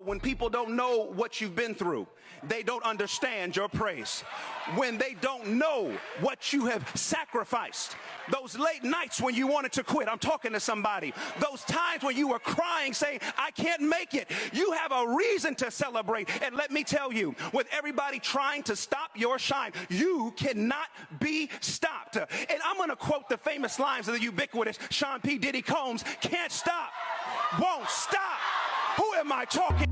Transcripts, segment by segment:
When people don't know what you've been through, they don't understand your praise. When they don't know what you have sacrificed, those late nights when you wanted to quit, I'm talking to somebody, those times when you were crying saying, I can't make it, you have a reason to celebrate. And let me tell you, with everybody trying to stop your shine, you cannot be stopped. And I'm going to quote the famous lines of the ubiquitous Sean P. Diddy Combs, can't stop, won't stop. Who am I talking?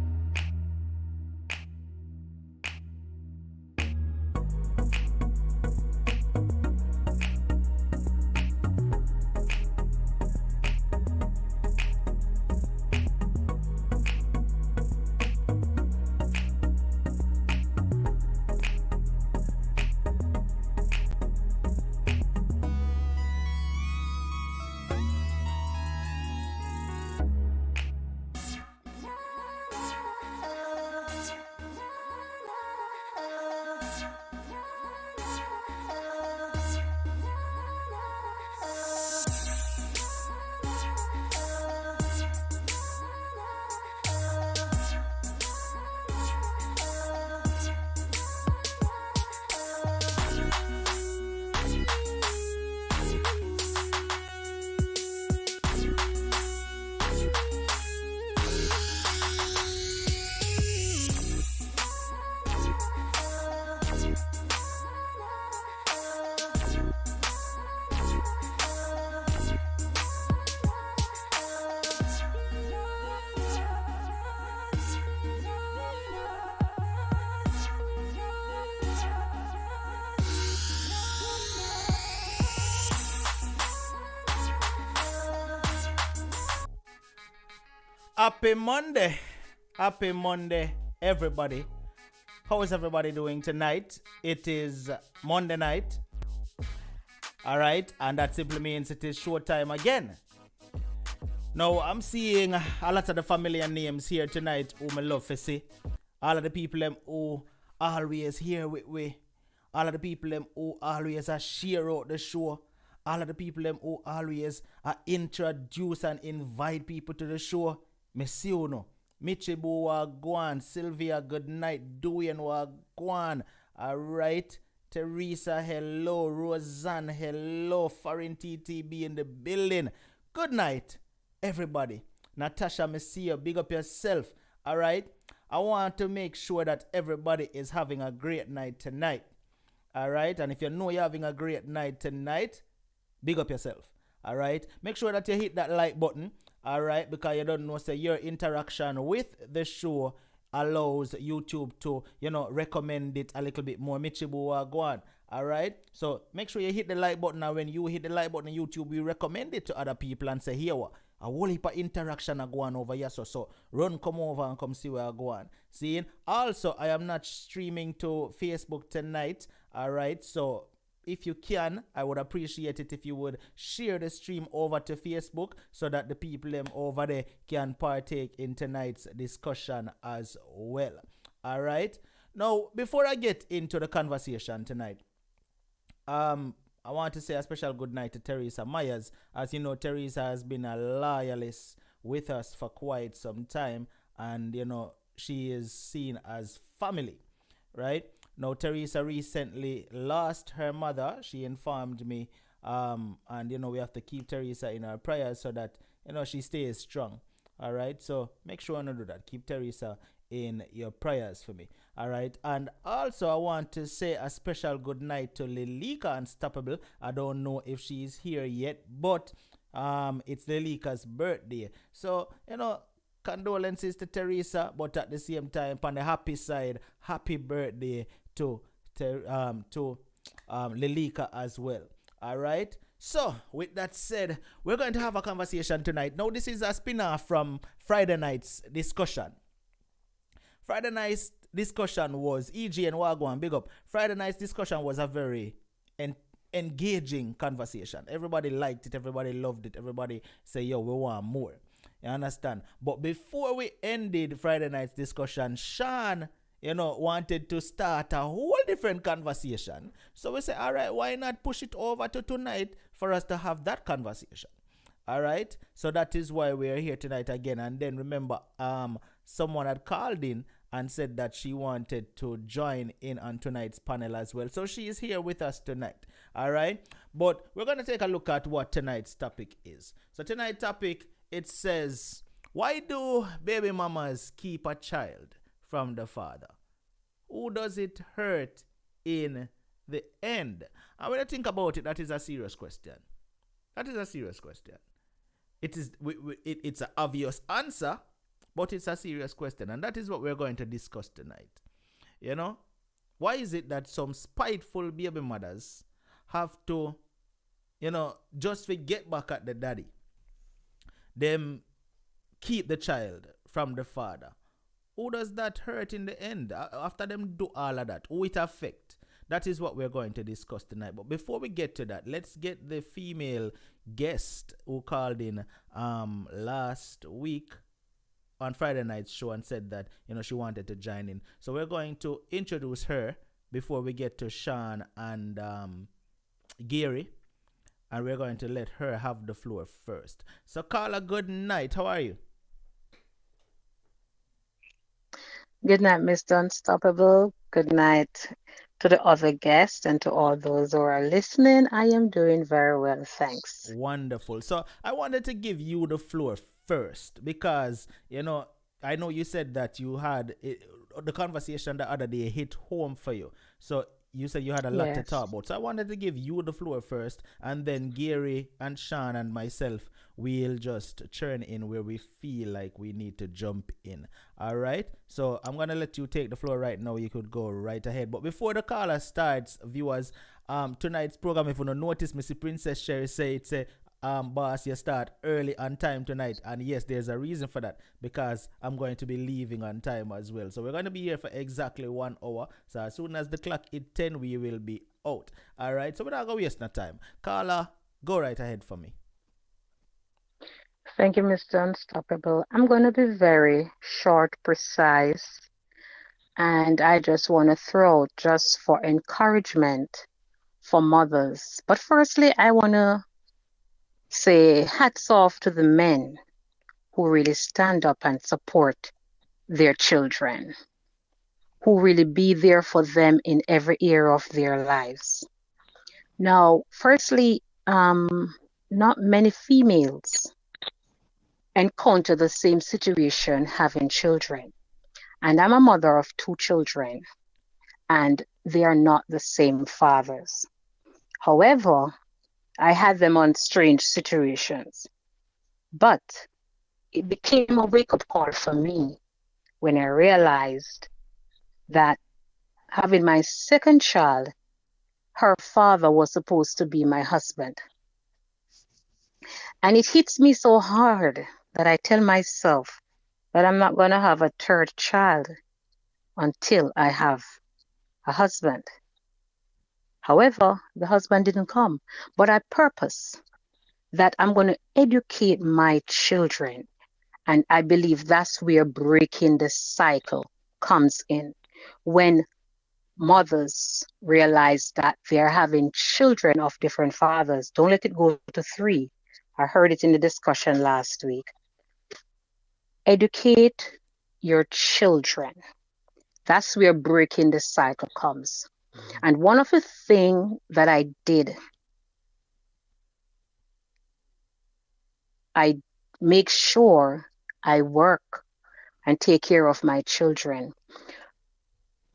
Happy Monday, everybody. How is everybody doing tonight? It is Monday night. All right, and that simply means it is showtime again. Now, I'm seeing a lot of the familiar names here tonight who I love to see. All of the people who always here with me. All of the people who always share out the show. All of the people who always introduce and invite people to the show. Me see you know. Michibu Wagwan, Sylvia, good night. Duyan Wagwan. Alright. Teresa, hello. Roseanne, hello. Foreign TTB in the building. Good night, everybody. Natasha, me see you. Big up yourself. Alright. I want to make sure that everybody is having a great night tonight. Alright. And if you know you're having a great night tonight, big up yourself. Alright. Make sure that you hit that like button. Alright, because you don't know, so your interaction with the show allows YouTube to, recommend it a little bit more. Michibu Wagwan. Alright, so make sure you hit the like button, and when you hit the like button, YouTube will recommend it to other people and say, here, what? A whole heap of interaction are going over here, so run, come over and come see where I go on. See? Also, I am not streaming to Facebook tonight. Alright, so if you can, I would appreciate it if you would share the stream over to Facebook so that the people over there can partake in tonight's discussion as well. All right. Now, before I get into the conversation tonight, I want to say a special good night to Teresa Myers. As you know, Teresa has been a loyalist with us for quite some time, and she is seen as family, right? Now, Teresa recently lost her mother. She informed me, and we have to keep Teresa in our prayers so that she stays strong. All right, so make sure you do that. Keep Teresa in your prayers for me. All right, and also I want to say a special good night to Lilika Unstoppable. I don't know if she's here yet, but it's Lilika's birthday, so condolences to Teresa, but at the same time, on the happy side, happy birthday to Lilika as well. All right. So with that said, we're going to have a conversation tonight. Now, this is a spin-off from Friday night's discussion. Friday night's discussion was EG and Wagwan, big up. Friday night's discussion was a very engaging conversation. Everybody liked it. Everybody loved it. Everybody say, yo, we want more. You understand? But before we ended Friday night's discussion, Sean, wanted to start a whole different conversation. So we say, all right, why not push it over to tonight for us to have that conversation? All right. So that is why we are here tonight again. And then remember, someone had called in and said that she wanted to join in on tonight's panel as well. So she is here with us tonight. All right. But we're going to take a look at what tonight's topic is. So tonight's topic, it says, why do baby mamas keep a child from the father? Who does it hurt in the end? And when I think about it, that is a serious question. That is a serious question. It is. It's an obvious answer, but it's a serious question, and that is what we're going to discuss tonight. You know, why is it that some spiteful baby mothers have to, just forget back at the daddy? Them keep the child from the father. Who does that hurt in the end? After them do all of that, who it affect? That is what we're going to discuss tonight. But before we get to that, let's get the female guest who called in last week on Friday night's show and said that, she wanted to join in. So we're going to introduce her before we get to Sean and Gary. And we're going to let her have the floor first. So Carla, good night. How are you? Good night, Mr. Unstoppable. Good night to the other guests and to all those who are listening. I am doing very well, thanks. Wonderful. So I wanted to give you the floor first because, I know you said that you had the conversation the other day hit home for you. So you said you had a lot to talk about. So I wanted to give you the floor first, and then Gary and Sean and myself will just churn in where we feel like we need to jump in. All right? So I'm going to let you take the floor right now. You could go right ahead. But before the caller starts, viewers, tonight's program, if you don't notice, Missy Princess Sherry say it's a boss, you start early on time tonight. And yes, there's a reason for that, because I'm going to be leaving on time as well. So we're going to be here for exactly 1 hour. So as soon as the clock hits 10, we will be out. All right, so we're not going to waste no time. Carla, go right ahead for me. Thank you, Mr. Unstoppable. I'm going to be very short, precise, and I just want to throw out just for encouragement for mothers. But firstly, I want to say hats off to the men who really stand up and support their children, who really be there for them in every area of their lives. Now, firstly, not many females encounter the same situation having children. And I'm a mother of 2 children, and they are not the same fathers. However, I had them on strange situations. But it became a wake-up call for me when I realized that having my second child, her father was supposed to be my husband. And it hits me so hard that I tell myself that I'm not going to have a third child until I have a husband. However, the husband didn't come, but I purpose that I'm going to educate my children. And I believe that's where breaking the cycle comes in. When mothers realize that they're having children of different fathers, don't let it go to 3. I heard it in the discussion last week. Educate your children. That's where breaking the cycle comes. And one of the things that I did, I make sure I work and take care of my children.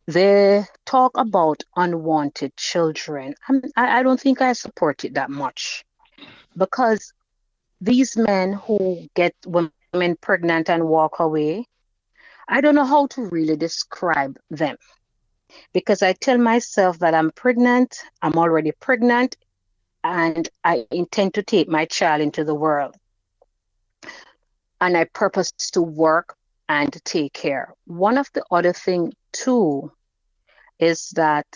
They talk about unwanted children. I don't think I support it that much, because these men who get women pregnant and walk away, I don't know how to really describe them. Because I tell myself that I'm pregnant, I'm already pregnant, and I intend to take my child into the world. And I purpose to work and take care. One of the other things too is that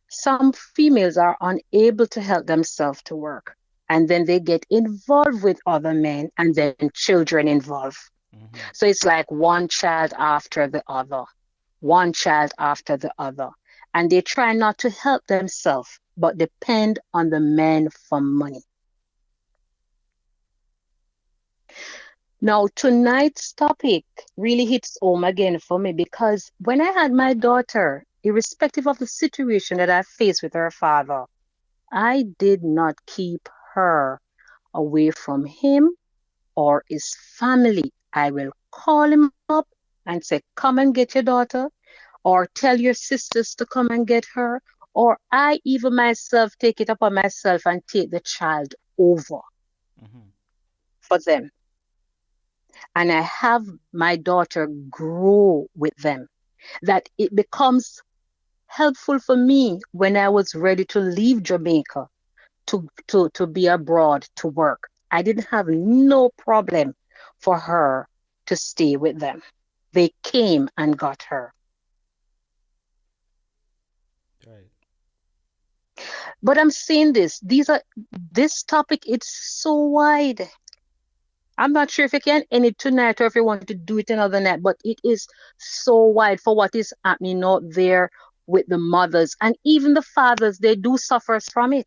some females are unable to help themselves to work. And then they get involved with other men, and then children involved. Mm-hmm. So it's like one child after the other. One child after the other. And they try not to help themselves, but depend on the men for money. Now, tonight's topic really hits home again for me because when I had my daughter, irrespective of the situation that I faced with her father, I did not keep her away from him or his family. I will call him up and say, come and get your daughter, or tell your sisters to come and get her, or I even myself take it upon myself and take the child over for them. And I have my daughter grow with them, that it becomes helpful for me when I was ready to leave Jamaica to be abroad to work. I didn't have no problem for her to stay with them. They came and got her. Right. But I'm saying this topic, it's so wide. I'm not sure if you can end it tonight or if you want to do it another night, but it is so wide for what is happening out there with the mothers and even the fathers. They do suffer from it.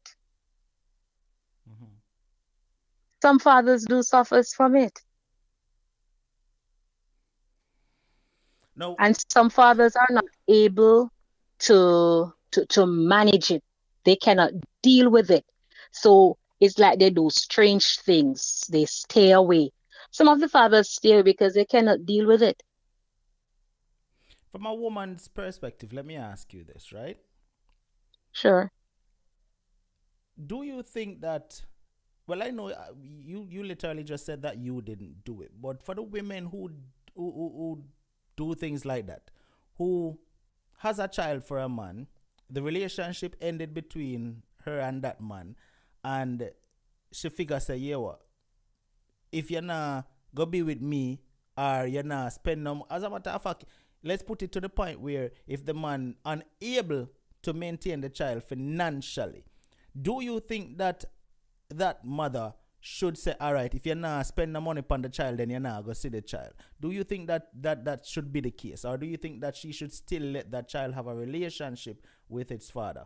Some fathers do suffer from it. No. And some fathers are not able to manage it. They cannot deal with it. So it's like they do strange things. They stay away. Some of the fathers stay away because they cannot deal with it. From a woman's perspective, let me ask you this, right? Sure. Do you think that, well, I know you literally just said that you didn't do it, but for the women who do things like that, who has a child for a man, the relationship ended between her and that man, and she figure say, yeah, what? If you're not go be with me, or you're not spend no, as a matter of fact, let's put it to the point where if the man unable to maintain the child financially, do you think that that mother should say, all right, if you're not spend the money upon the child, then you're not go see the child? Do you think that should be the case, or do you think that she should still let that child have a relationship with its father?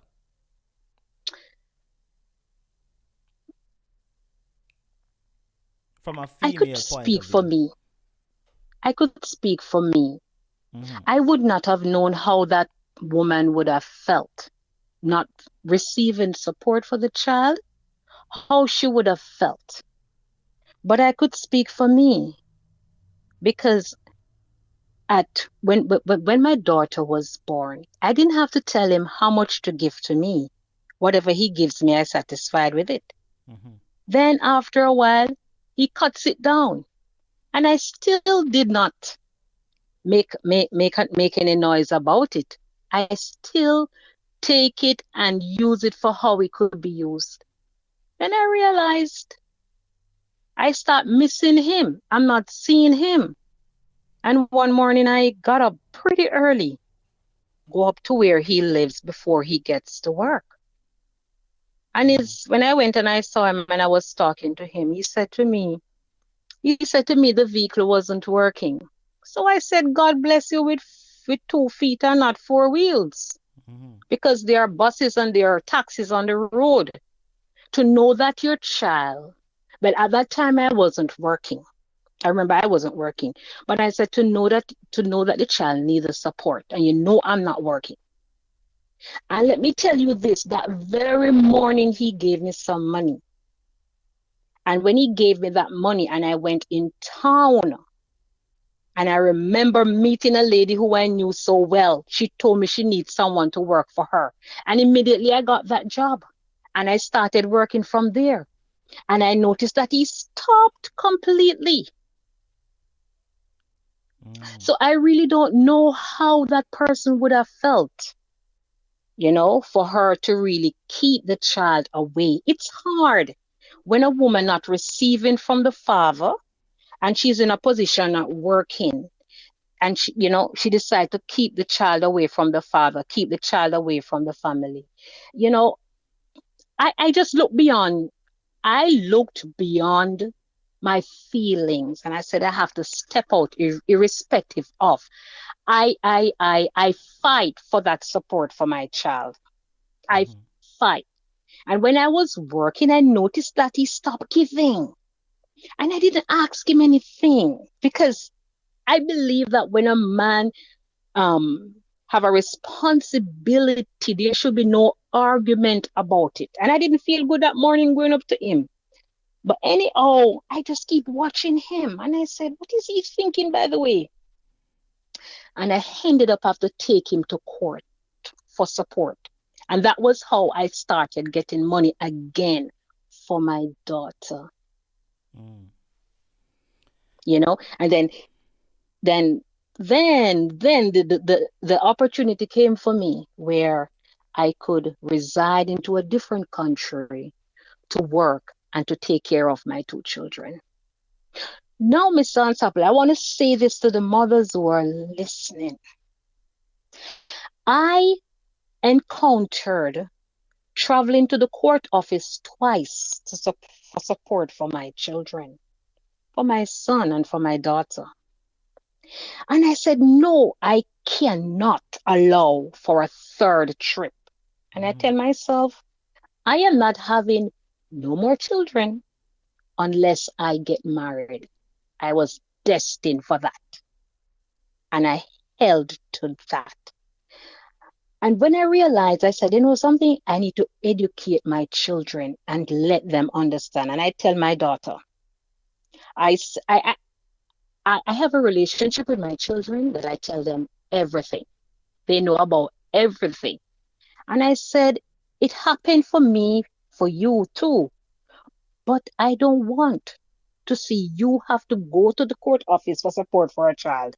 From a I could female point speak of for view. me. I could speak for me. Mm-hmm. I would not have known how that woman would have felt, not receiving support for the child, how she would have felt. But I could speak for me because when my daughter was born, I didn't have to tell him how much to give to me. Whatever he gives me, I'm satisfied with it. Mm-hmm. Then after a while, he cuts it down, and I still did not make any noise about it. I still take it and use it for how it could be used. Then I realized I start missing him. I'm not seeing him. And one morning I got up pretty early, go up to where he lives before he gets to work. And when I went and I saw him and I was talking to him, he said to me the vehicle wasn't working. So I said, God bless you with 2 feet and not 4 wheels. Mm-hmm. Because there are buses and there are taxis on the road. To know that your child, but at that time I wasn't working. I remember I wasn't working, but I said to know that the child needs the support, and I'm not working. And let me tell you this: that very morning he gave me some money, and when he gave me that money, and I went in town, and I remember meeting a lady who I knew so well. She told me she needs someone to work for her, and immediately I got that job, and I started working from there. And I noticed that he stopped completely. So I really don't know how that person would have felt, for her to really keep the child away. It's hard when a woman not receiving from the father and she's in a position not working, and she decides to keep the child away from the father, keep the child away from the family. I just look beyond. I looked beyond my feelings and I said, I have to step out irrespective of. I fight for that support for my child. I fight. And when I was working, I noticed that he stopped giving. And I didn't ask him anything because I believe that when a man have a responsibility, there should be no argument about it. And I didn't feel good that morning going up to him. But anyhow, I just keep watching him. And I said, what is he thinking, by the way? And I ended up have to take him to court for support. And that was how I started getting money again for my daughter. You know, and then the opportunity came for me where I could reside into a different country to work and to take care of my 2 children. Now, Mr. Unstoppable, I want to say this to the mothers who are listening. I encountered traveling to the court office twice for support for my children, for my son and for my daughter. And I said, no, I cannot allow for a 3rd trip. And I tell myself, I am not having no more children unless I get married. I was destined for that. And I held to that. And when I realized, I said, you know something, I need to educate my children and let them understand. And I tell my daughter, I have a relationship with my children that I tell them everything. They know about everything. And I said, it happened for me, for you too. But I don't want to see you have to go to the court office for support for a child.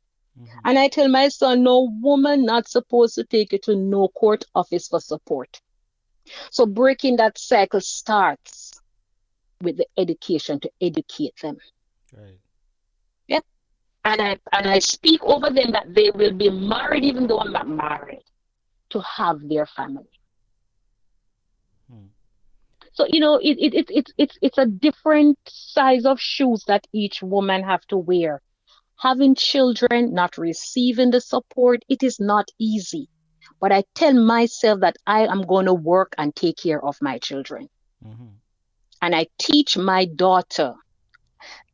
And I tell my son, no woman not supposed to take you to no court office for support. So breaking that cycle starts with the education to educate them. Right. Yeah. And I speak over them that they will be married even though I'm not married, to have their family. So, you know, it's a different size of shoes that each woman have to wear. Having children, not receiving the support, it is not easy. But I tell myself that I am going to work and take care of my children. And I teach my daughter.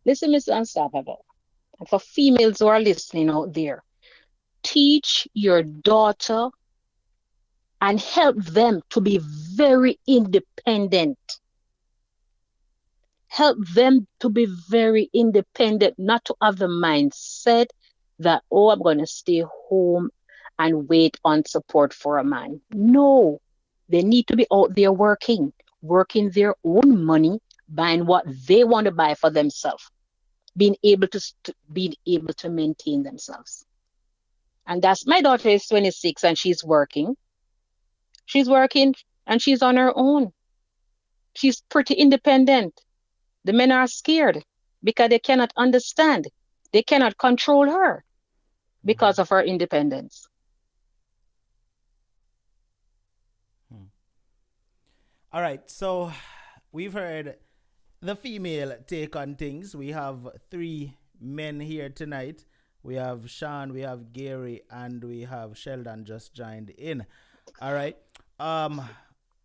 Listen, Mr. Unstoppable. And for females who are listening out there, teach your daughter and help them to be very independent. Help them to be very independent, not to have the mindset that, oh, I'm going to stay home and wait on support for a man. No, they need to be out there working their own money, buying what they want to buy for themselves, being able to maintain themselves. And that's, my daughter is 26 and she's working. She's working and she's on her own. She's pretty independent. The men are scared because they cannot understand. They cannot control her because of her independence. All right, so we've heard the female take on things. We have 3 men here tonight. We have Sean, we have Gary, and we have Sheldon just joined in. All right.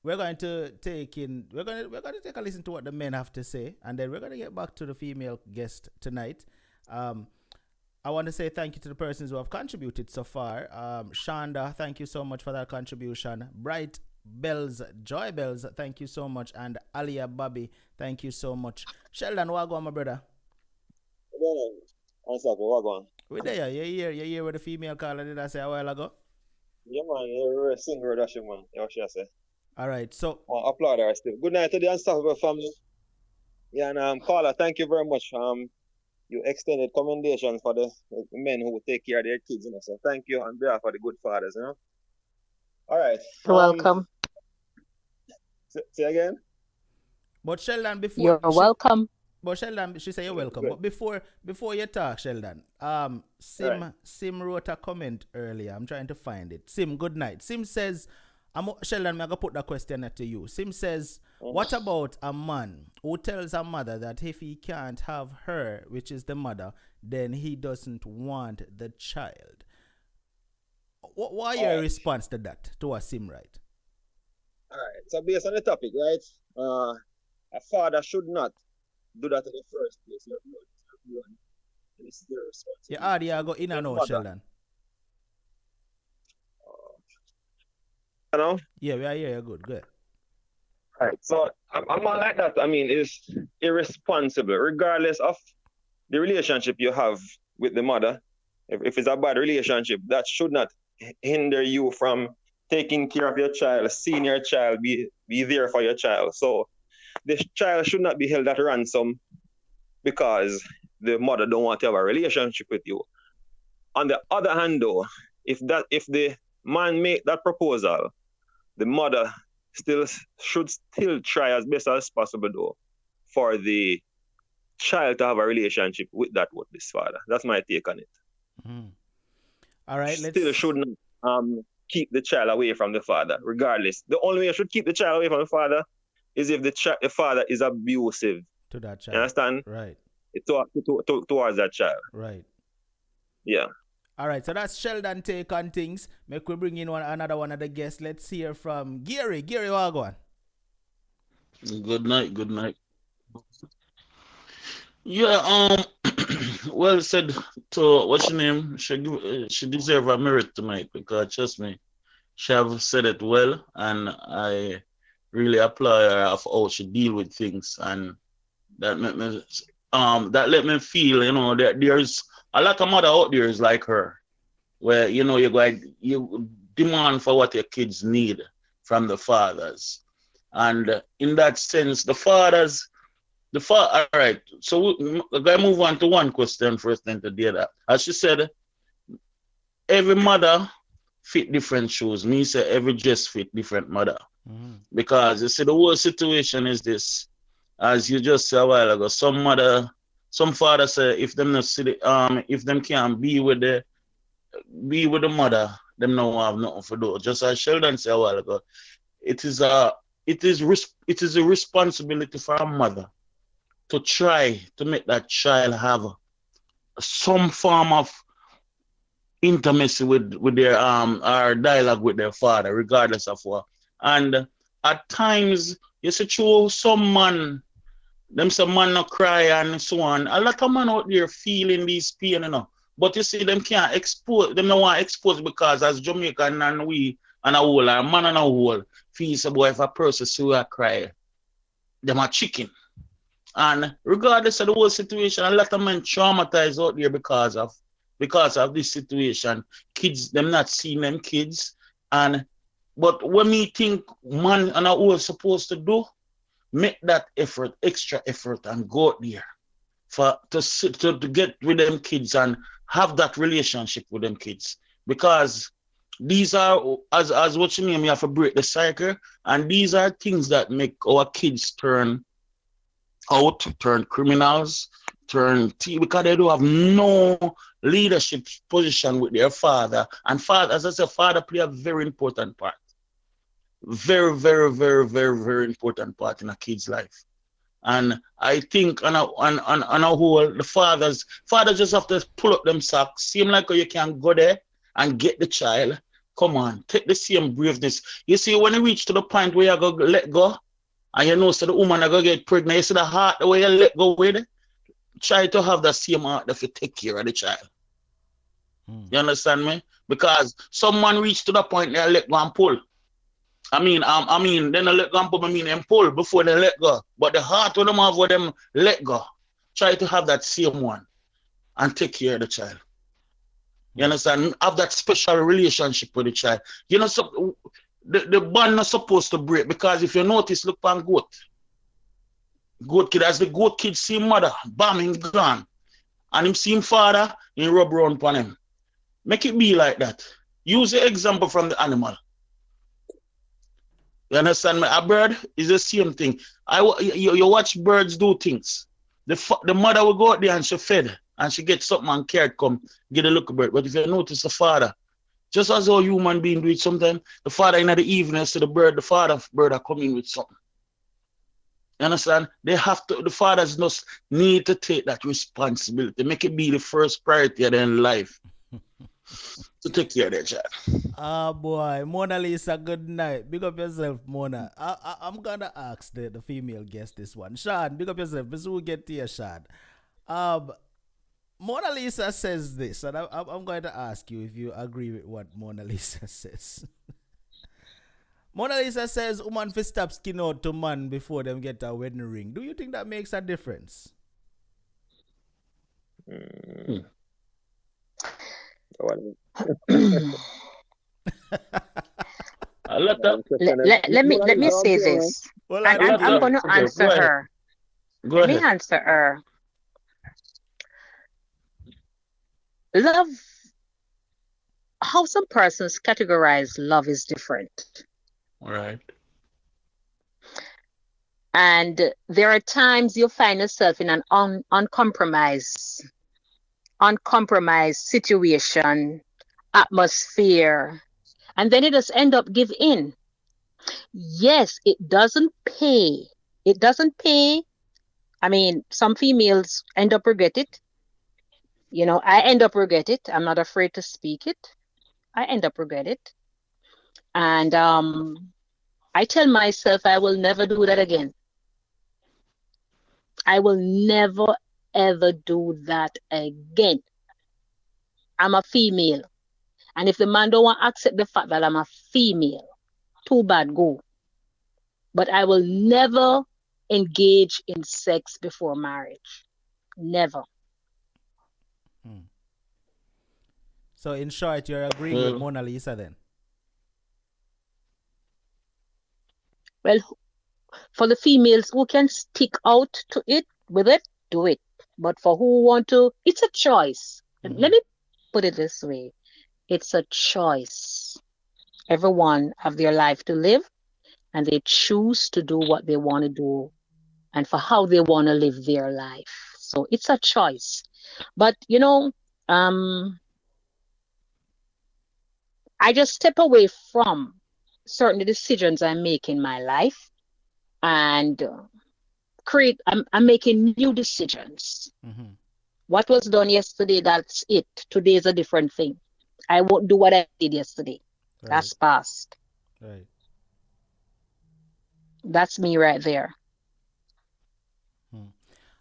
We're going to take a listen to what the men have to say, and then we're going to get back to the female guest tonight. I want to say thank you to the persons who have contributed so far. Shonda, thank you so much for that contribution. Bright Bells, Joy Bells, thank you so much. And Alia Bobby, thank you so much. Sheldon, what go on, my brother? We're there. You hear what the female caller did I say a while ago? Yeah, man, you're a single reduction, man. Yeah, what should I say? All right, so applaud her still. Good night to the Unstoppable family. Yeah, and caller, thank you very much. You extended commendations for the men who take care of their kids, you know. So thank you on behalf of the good fathers, you know. All right. You're welcome. Say again. But Sheldon, before you're welcome. But Sheldon, she say you're welcome. But before you talk, Sheldon, Sim wrote a comment earlier. I'm trying to find it. Sim, good night. Sim says, Sheldon, I'm going to put that question to you. Sim says, what about a man who tells a mother that if he can't have her, which is the mother, then he doesn't want the child? What your response to that, to what Sim right? All right. So based on the topic, right, a father should not do that in the first place. It's their responsibility. Your audio go in and out, Sheldon. You know? Yeah, we are here. You're good. Good. Right. So I'm not like that. I mean, it's irresponsible, regardless of the relationship you have with the mother. If it's a bad relationship, that should not hinder you from taking care of your child, seeing your child, be there for your child. So the child should not be held at ransom because the mother don't want to have a relationship with you. On the other hand, though, if the man make that proposal, the mother should try as best as possible, though, for the child to have a relationship with this father. That's my take on it. Mm. All right, still shouldn't keep the child away from the father, regardless. The only way you should keep the child away from the father is if the father is abusive to that child. You understand? Right. Towards that child. Right. Yeah. All right, so that's Sheldon take on things. Make we bring in another one of the guests. Let's hear from Gary. Gary, what go on? Good night. Yeah, well said to what's your name? She deserve a merit tonight because trust me, she have said it well, and I really applaud her for how she deal with things, and that let me feel, that there's a lot of mother out there is like her, where you demand for what your kids need from the fathers, and in that sense, all right. So we're gonna move on to one question first, then to the other. As she said, every mother fit different shoes. Me say every dress fit different mother, because you see the whole situation is this. As you just said a while ago, some father say if them not see if them can't be with the mother, them no have nothing for do. Just as Sheldon said a while ago, it is a responsibility for a mother to try to make that child have some form of intimacy with their or dialogue with their father, regardless of what. And at times, you see, through some man not cry and so on. A lot of man out there feeling these pain, But you see, them can't expose, them don't want to expose because as Jamaican and we and a whole, a man and a whole, feels about if a person see a cry, them are chicken. And regardless of the whole situation, a lot of men traumatized out there because of this situation. Kids, them not seeing them kids. But when me think man and a whole supposed to do, make that effort, extra effort, and go out there to get with them kids and have that relationship with them kids. Because these are, as what you mean, you have to break the cycle, and these are things that make our kids turn criminals, because they don't have no leadership position with their father. And father, as I said, father play a very important part. Very, very, very, very, very important part in a kid's life. And I think on a whole, the father just have to pull up them socks. Seem like you can go there and get the child. Come on, take the same braveness. You see, when you reach to the point where you go let go, and you know, so the woman are going to get pregnant, you see the heart, the way you let go with it, try to have that same heart if you take care of the child. You understand me? Because someone reach to the point they let go and pull. I mean, then they let go and pull, and pull before they let go. But the heart of them have for them let go. Try to have that same one and take care of the child. You understand? Have that special relationship with the child. So the bond not supposed to break, because if you notice, look on goat kid, as the goat kid see mother, bam, him gone, and him see him father, he rub around upon him. Make it be like that. Use the example from the animal. You understand me? A bird is the same thing. You watch birds do things. The mother will go out there and she fed, and she gets something and carrot come get a look at bird. But if you notice the father, just as how human being do it sometimes, the father in the evening see the bird are coming with something. You understand? The fathers must need to take that responsibility, make it be the first priority of their life. to take care of their child. Ah boy, Mona Lisa, good night. Big up yourself, Mona. I'm gonna ask the female guest this one. Sean, big up yourself. This will get to you, Sean. Um, Mona Lisa says this, and I'm going to ask you if you agree with what Mona Lisa says. Mona Lisa says, woman fi stop skin out to man before them get a wedding ring. Do you think that makes a difference? Let me say this. Well, I'm going to answer her. Go Let me ahead. answer her. Love, how some persons categorize love is different. Right. And there are times you find yourself in an uncompromised situation, atmosphere, and then it just end up give in. Yes, it doesn't pay. It doesn't pay. I mean, some females end up regret it. You know, I end up regret it. I'm not afraid to speak it. I end up regret it. And I tell myself I will never do that again. I will never, ever do that again. I'm a female. And if the man don't want to accept the fact that I'm a female, too bad, go. But I will never engage in sex before marriage. Never. So in short, you're agreeing with Mona Lisa then? Well, for the females who can stick out to it with it, do it. But for who want to, it's a choice. Let me put it this way. It's a choice. Everyone have their life to live, and they choose to do what they want to do and for how they want to live their life. So it's a choice. But, you know, I just step away from certain decisions I make in my life and I'm making new decisions. What was done yesterday, that's it. Today is a different thing. I won't do what I did yesterday. Right. That's past. Right. That's me right there.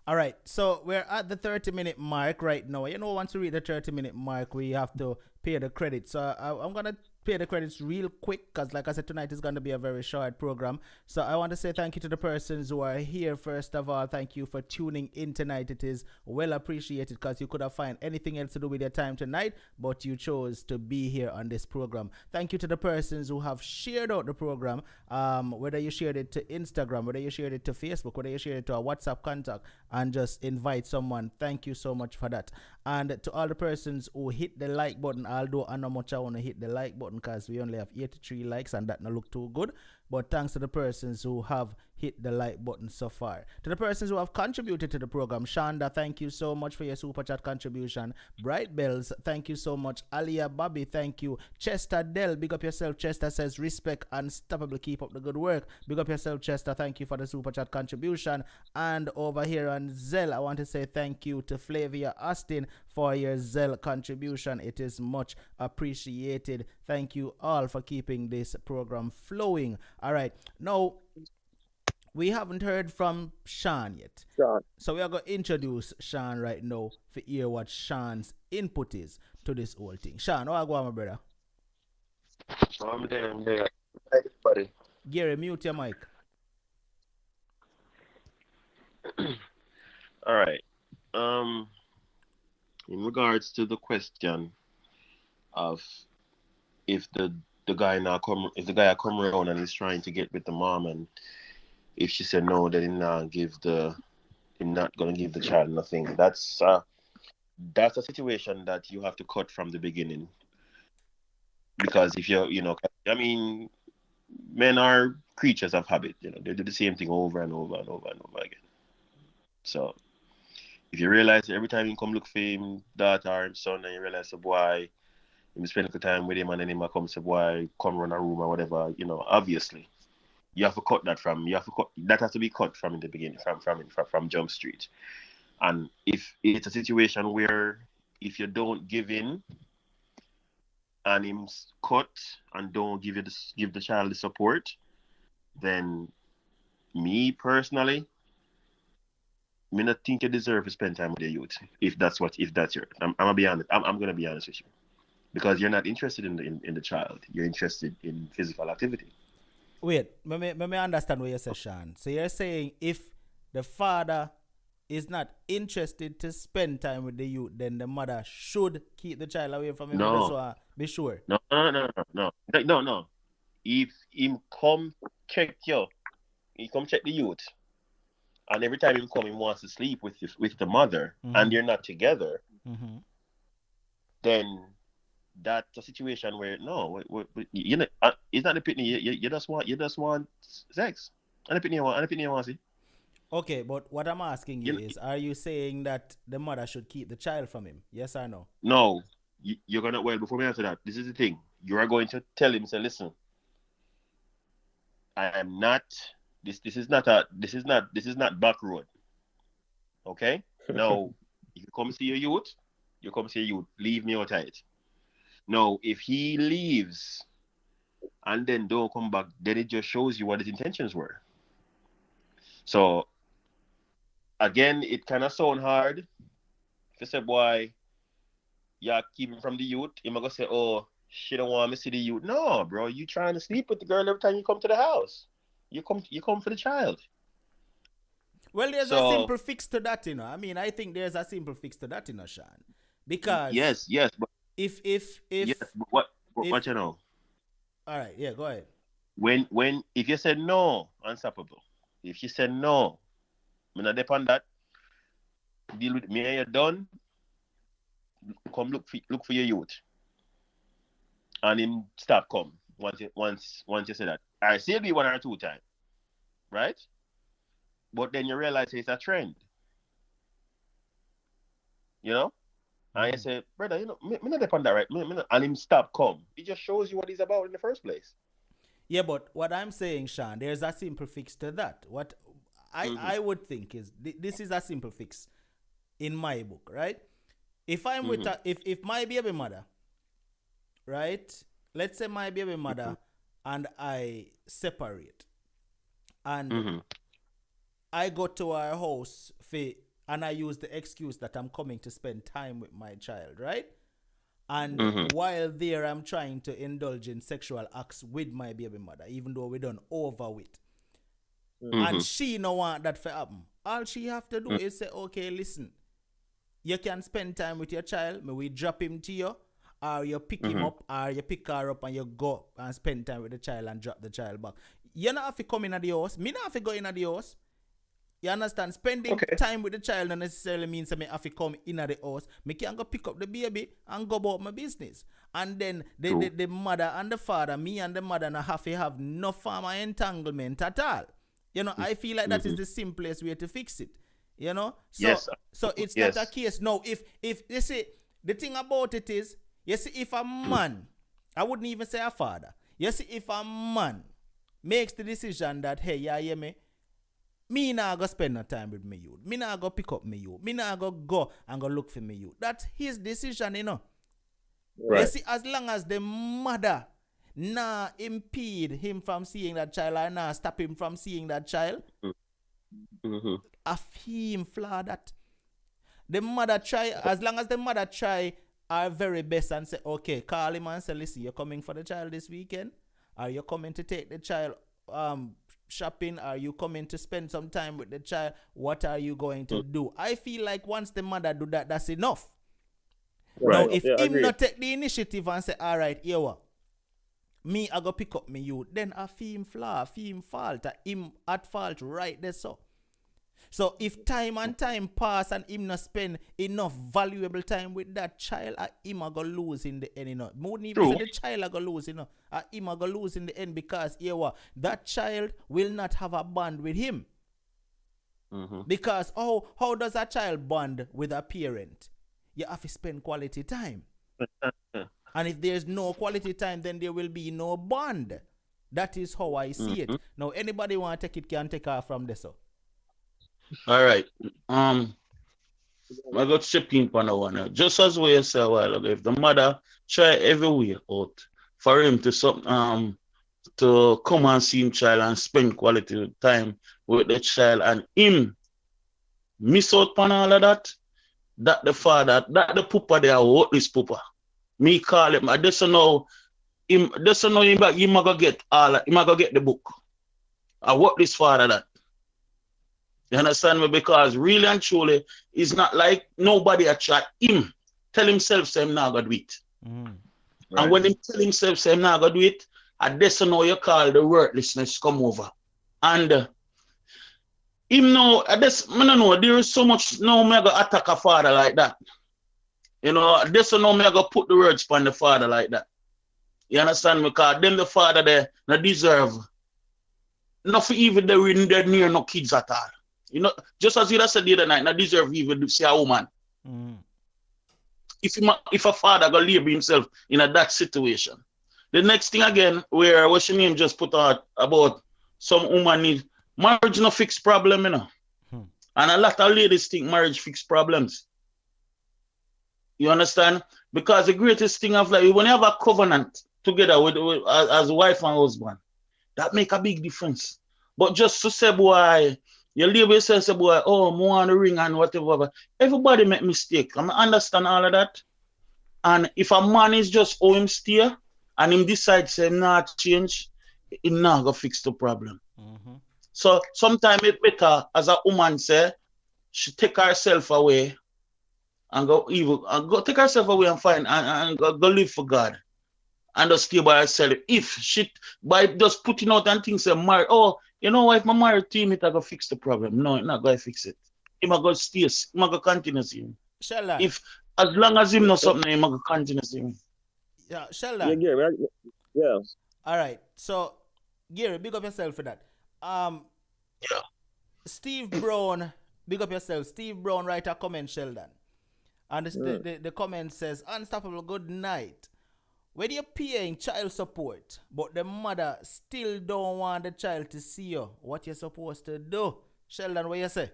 All right, so we're at the 30-minute mark right now. You know, once we reach the 30-minute mark, we have to pay the credits. So I'm going to pay the credits real quick because, like I said, tonight is going to be a very short program. So I want to say thank you to the persons who are here. First of all, thank you for tuning in tonight. It is well appreciated because you could have found anything else to do with your time tonight, but you chose to be here on this program. Thank you to the persons who have shared out the program, whether you shared it to Instagram, whether you shared it to Facebook, whether you shared it to a WhatsApp contact, and just invite someone. Thank you so much for that. And to all the persons who hit the like button, although I know much I want to hit the like button because we only have 83 likes and that not look too good. But thanks to the persons who have hit the like button so far. To the persons who have contributed to the program, Shonda, thank you so much for your super chat contribution. Bright Bells, thank you so much. Alia Bobby, thank you. Chester Dell, big up yourself. Chester says, respect, unstoppable, keep up the good work. Big up yourself, Chester. Thank you for the super chat contribution. And over here on Zelle, I want to say thank you to Flavia Austin for your Zelle contribution. It is much appreciated. Thank you all for keeping this program flowing. All right, now we haven't heard from Sean yet. So we are going to introduce Sean right now to hear what Sean's input is to this whole thing. Sean, how are you going, my brother? I'm there. Hey, buddy. Gary, mute your mic. All right. In regards to the question of if the guy come around and is trying to get with the mom, and if she said no, then him not gonna give the child nothing. That's a situation that you have to cut from the beginning, because if I mean, men are creatures of habit. They do the same thing over and over and over and over again. So if you realize every time you come look for him daughter or him son, and you realize the boy, you spend a time with him, and then him come say, boy, come run a room or whatever, obviously you have to cut that that has to be cut from in the beginning, from Jump Street. And if it's a situation where if you don't give in, and him cut and don't give the child the support, then me personally, me not think you deserve to spend time with your youth. If that's your, I'm gonna be honest. I'm gonna be honest with you, because you're not interested in the child. You're interested in physical activity. Wait, let me understand what you say, Sean. So you're saying if the father is not interested to spend time with the youth, then the mother should keep the child away from him. No. So be sure. No. If him come check you, he come check the youth, and every time him come, he wants to sleep with the mother, and you're not together, then that's a situation where you know, it's not the pitney. You just want sex, and the pitney want see. Okay, but what I'm asking you is, are you saying that the mother should keep the child from him? Yes or no? No, you're gonna. Well, before we answer that, this is the thing. You are going to tell him, say, listen, I am not. This is not back road. Okay. Now, if you come see your youth, leave me out of it. Now, if he leaves and then don't come back, then it just shows you what his intentions were. So, again, it kind of sound hard. If you say, boy, yeah, keep him from the youth, you're going to say, oh, she don't want me to see the youth. No, bro, you trying to sleep with the girl every time you come to the house. You come for the child. Well, there's a simple fix to that, you know. I mean, I think there's a simple fix to that, you know, Sean. Because yes, but if but what you know? All right, yeah, go ahead. When if you said no, unstoppable. If you said no, I'm not depend that. Deal with me and you're done. Come look for your youth, and him stop come once you say that. I still be 1 or 2 times, right? But then you realize it's a trend, you know. And you say, brother, you know, me not depend that, right? And him stop come. It just shows you what he's about in the first place. Yeah, but what I'm saying, Sean, there's a simple fix to that. What I would think is this is a simple fix in my book, right? If I'm with if my baby mother, right? Let's say my baby mother and I separate, and I go to our house and I use the excuse that I'm coming to spend time with my child, right? And while there, I'm trying to indulge in sexual acts with my baby mother, even though we done over it. And she no want that to happen. All she have to do is say, okay, listen, you can spend time with your child, maybe we drop him to you, or you pick him up, or you pick her up and you go and spend time with the child and drop the child back. You not have to come in at the house. Me not have to go in at the house. You understand? Spending time with the child don't necessarily means that I have to come in at the house. I can go pick up the baby and go about my business. And then the mother and the father, me and the mother, not have to have no form of entanglement at all. You know, I feel like that is the simplest way to fix it. You know? So it's not a case. No, if you see, the thing about it is, you see, if a man, I wouldn't even say a father, you see, if a man makes the decision that, hey, yeah, hear me not go spend no time with me youth. Me not go pick up me youth. Me not go and go look for me youth. That's his decision, you know. Right. You see, as long as the mother nah impede him from seeing that child or nah stop him from seeing that child, him flaw that. The mother try, as long as the mother try our very best and say, okay, call him and say, listen, you're coming for the child this weekend? Are you coming to take the child shopping? Are you coming to spend some time with the child? What are you going to do? I feel like once the mother do that, that's enough. Right. Now, if him not take the initiative and say, all right, here what? Me, I go pick up me youth, then I feel him flaw, feel him fault, him at fault right there so. So if time and time pass and him not spend enough valuable time with that child, him a go lose in the end, you know. Wouldn't even say the child a go lose, you know. Him a go lose in the end because that child will not have a bond with him. Because how does a child bond with a parent? You have to spend quality time. And if there's no quality time, then there will be no bond. That is how I see it. Now, anybody want to take it can take off from this. So. All right. I got chip in on the one. Just as we said a while ago, if the mother try every way out for him to come and see him child and spend quality time with the child and him miss out on all of that, that the father, that the pooper there, what this pooper? Me call him, I just know him gonna get him gonna get the book. I what this father that. You understand me? Because really and truly, it's not like nobody a chat him. Tell himself say him not gonna do it. Mm. And when him tell himself say him not gonna do it, I just know you call the worthlessness come over. And him know, I don't know, there is so much no me gonna attack a father like that. You know, I just know me gonna put the words upon the father like that. You understand me? Because then the father there not deserve nothing even they're near no kids at all. You know, just as you said the other night, not deserve even to see a woman. Mm. If a father gonna label himself in that situation. The next thing again, where what's your name just put out about some woman need marriage no fix problem, you know. And a lot of ladies think marriage fix problems. You understand? Because the greatest thing of life, when you have a covenant together with as wife and husband, that make a big difference. But just to say, boy, you label yourself, say, boy, oh, I want a ring and whatever. Everybody make mistake. I understand all of that. And if a man is just oh him stay and him decide say not change, it not gonna fix the problem. Mm-hmm. So sometimes it's better, as a woman say, she take herself away and go take herself away and find and go live for God and just stay by herself. If she by just putting out and things say married, oh, you know what, if my married team it gonna fix the problem. No, it's not gonna fix it. Him gonna stay, him gonna continue seeing. Sheldon. If as long as him know something, him gonna continue seeing. Yeah, Sheldon. Yeah, Gary. Yeah. All right. So, Gary, big up yourself for that. Yeah. Steve Brown, big up yourself. Steve Brown write a comment, Sheldon. And the comment says, Unstoppable, good night. When you're paying child support, but the mother still don't want the child to see you, what you're supposed to do? Sheldon, what you say?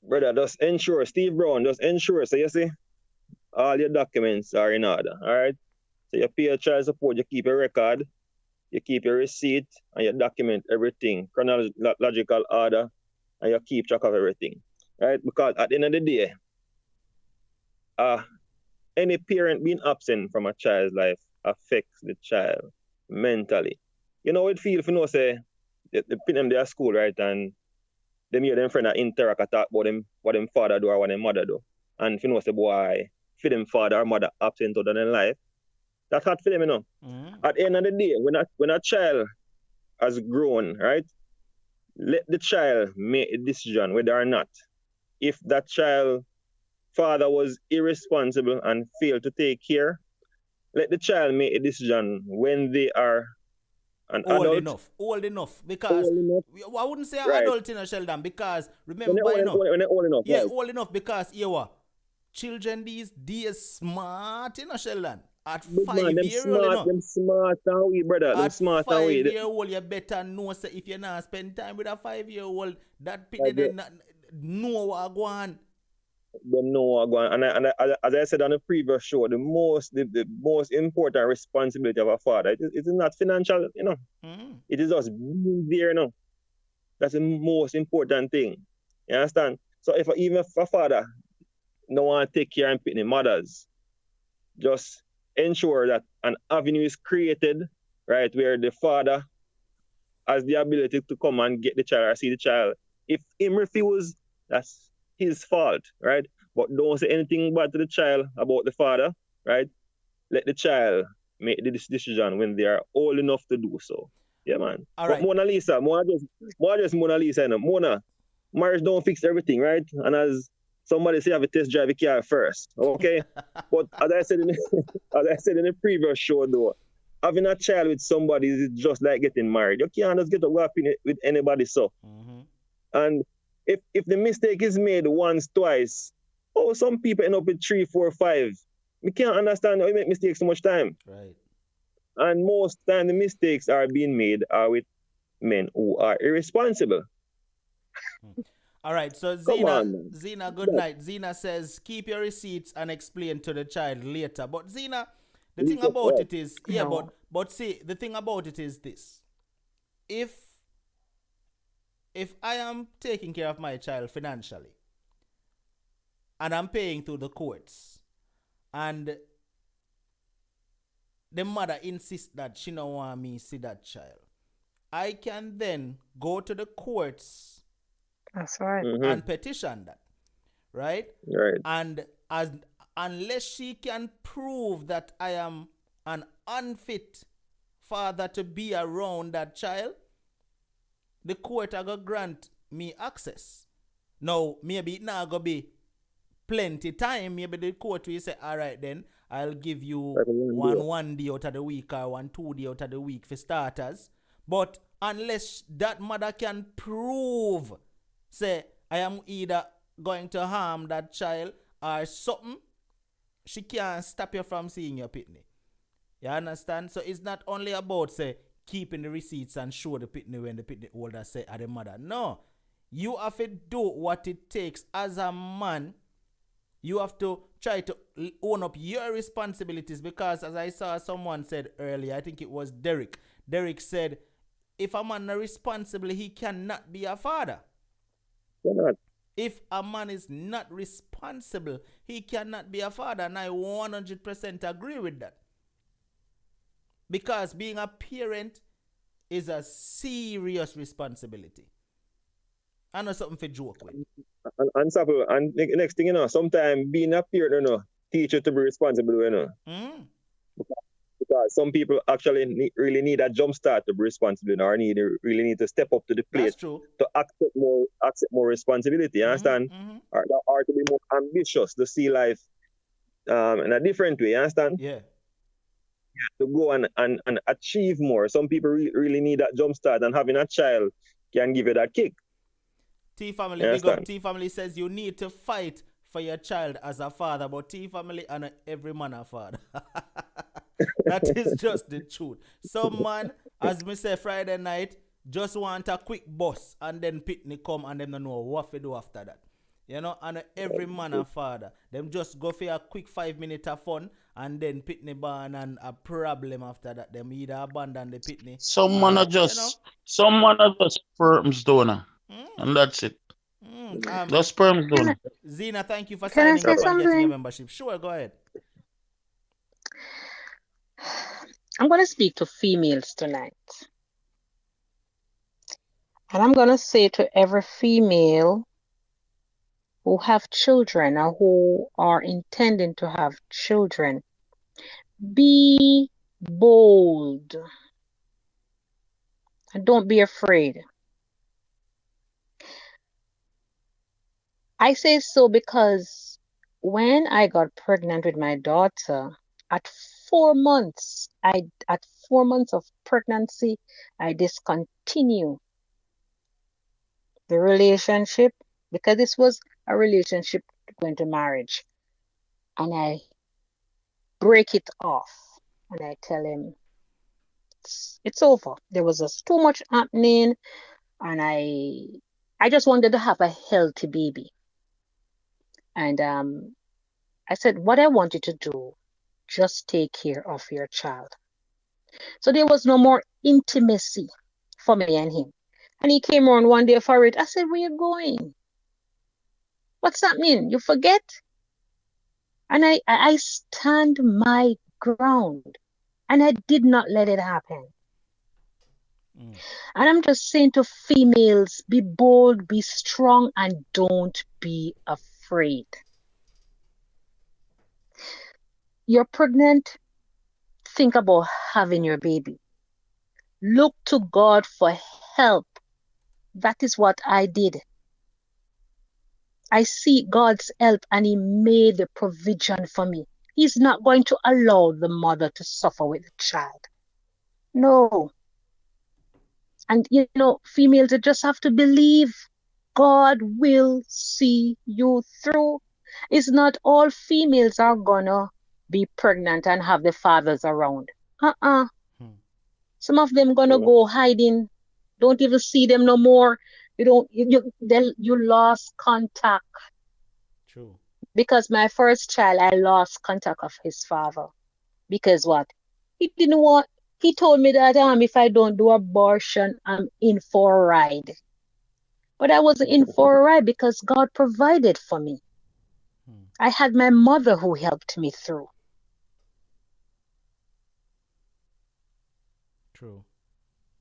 Brother, just ensure, Steve Brown, just ensure, so you see, all your documents are in order, all right? So you pay your child support, you keep a record, you keep your receipt, and you document everything, chronological order, and you keep track of everything, right? Because at the end of the day, any parent being absent from a child's life affects the child mentally. You know, it feel if you know, say, they put them there at school, right? And them hear them friend interact and talk about them, what them father do or what them mother do. And if you know, say, boy, for them father or mother absent out of their life, that's hard for them, you know. Mm-hmm. At the end of the day, when a child has grown, right, let the child make a decision whether or not, if that child father was irresponsible and failed to take care, let the child make a decision when they are an adult. Old enough. Because I wouldn't say right. adult, you know, Sheldon, because remember, when they're old enough. Yeah, right. old enough because children these days smart, you know, Sheldon. At Big 5 man, years old, you know. them smart and we, brother. Them smart and we. At 5 year old, you better know, say, if you not spend time with a 5-year-old, that Right, they not know what go on. They know what going on. And as I said on the previous show, the most important responsibility of a father, it is not financial, you know. Mm. It is just being there, you know. That's the most important thing. You understand? So even if a father don't want to take care and pick the mothers, just ensure that an avenue is created, right, where the father has the ability to come and get the child or see the child. If him refuse, that's his fault, right? But don't say anything bad to the child about the father, right? Let the child make this decision when they are old enough to do so. Yeah, man. All but right. Mona Lisa, you know. Mona, marriage don't fix everything, right? And as somebody say, have a test drive your car first, okay? But as I said in the previous show, though, having a child with somebody is just like getting married. You can't just get a wife with anybody, so. Mm-hmm. And if the mistake is made once, twice, some people end up with 3, 4, 5. We can't understand how you make mistakes so much time. Right. And most time the mistakes are being made are with men who are irresponsible. All All right, so Come on, man. Zena, good night. Zena says, keep your receipts and explain to the child later. But Zena, the thing about it is, yeah, No. but see, the thing about it is this. If I am taking care of my child financially and I'm paying through the courts and the mother insists that she don't want me see that child, I can then go to the courts That's right. and petition that, right? Right. And unless she can prove that I am an unfit father to be around that child, the court are going to grant me access. Now, maybe it not going to be plenty time. Maybe the court will say, all right, then I'll give you one day out of the week or 2 days out of the week for starters. But unless that mother can prove, say, I am either going to harm that child or something, she can't stop you from seeing your pitney. You understand? So it's not only about, say, keeping the receipts and show the pitney when the pitney holder say are the mother. No. You have to do what it takes as a man. You have to try to own up your responsibilities, because as I saw someone said earlier, I think it was Derek. Derek said, if a man is responsible, he cannot be a father. Not. If a man is not responsible, he cannot be a father. And I 100% agree with that. Because being a parent is a serious responsibility. I know something for joke with. And the next thing, sometimes being a parent, teach you to be responsible, Because some people actually really need a jump start to be responsible, or really need to step up to the plate. That's true. To accept more responsibility, you understand? Or to be more ambitious, to see life in a different way, you understand? Yeah. To go and achieve more. Some people really need that jump start, and having a child can give you that kick. T-Family, big up. T-Family says you need to fight for your child as a father, but T-Family and every man a father. That is just the truth. Some man, as me say Friday night, just want a quick bus and then pitney come and them don't know what to do after that. And every man a father. Them just go for a quick 5 minutes of fun and then pitney ban and a problem after that. Them either abandon the pitney. Some man are just sperms donor. And that's it. The sperms donor. Zena, thank you for signing up and getting your membership. Sure, go ahead. I'm going to speak to females tonight. And I'm going to say to every female who have children or who are intending to have children, be bold. And don't be afraid. I say so because when I got pregnant with my daughter, at 4 months of pregnancy, I discontinued the relationship because this was a relationship going to marriage. And I break it off and I tell him it's over. There was just too much happening, and I just wanted to have a healthy baby. And I said, what I want you to do, just take care of your child. So there was no more intimacy for me and him. And he came around one day for it. I said, where you going? What's that mean? You forget? And I stand my ground. And I did not let it happen. And I'm just saying to females, be bold, be strong, and don't be afraid. You're pregnant, think about having your baby. Look to God for help. That is what I did. I seek God's help, and He made the provision for me. He's not going to allow the mother to suffer with the child. No. And females, you just have to believe God will see you through. It's not all females are gonna be pregnant and have the fathers around. Some of them gonna go hiding, don't even see them no more. You lost contact. True. Because my first child, I lost contact of his father. Because what? He didn't want, he told me that if I don't do abortion, I'm in for a ride. But I wasn't in for a ride because God provided for me. I had my mother who helped me through. True.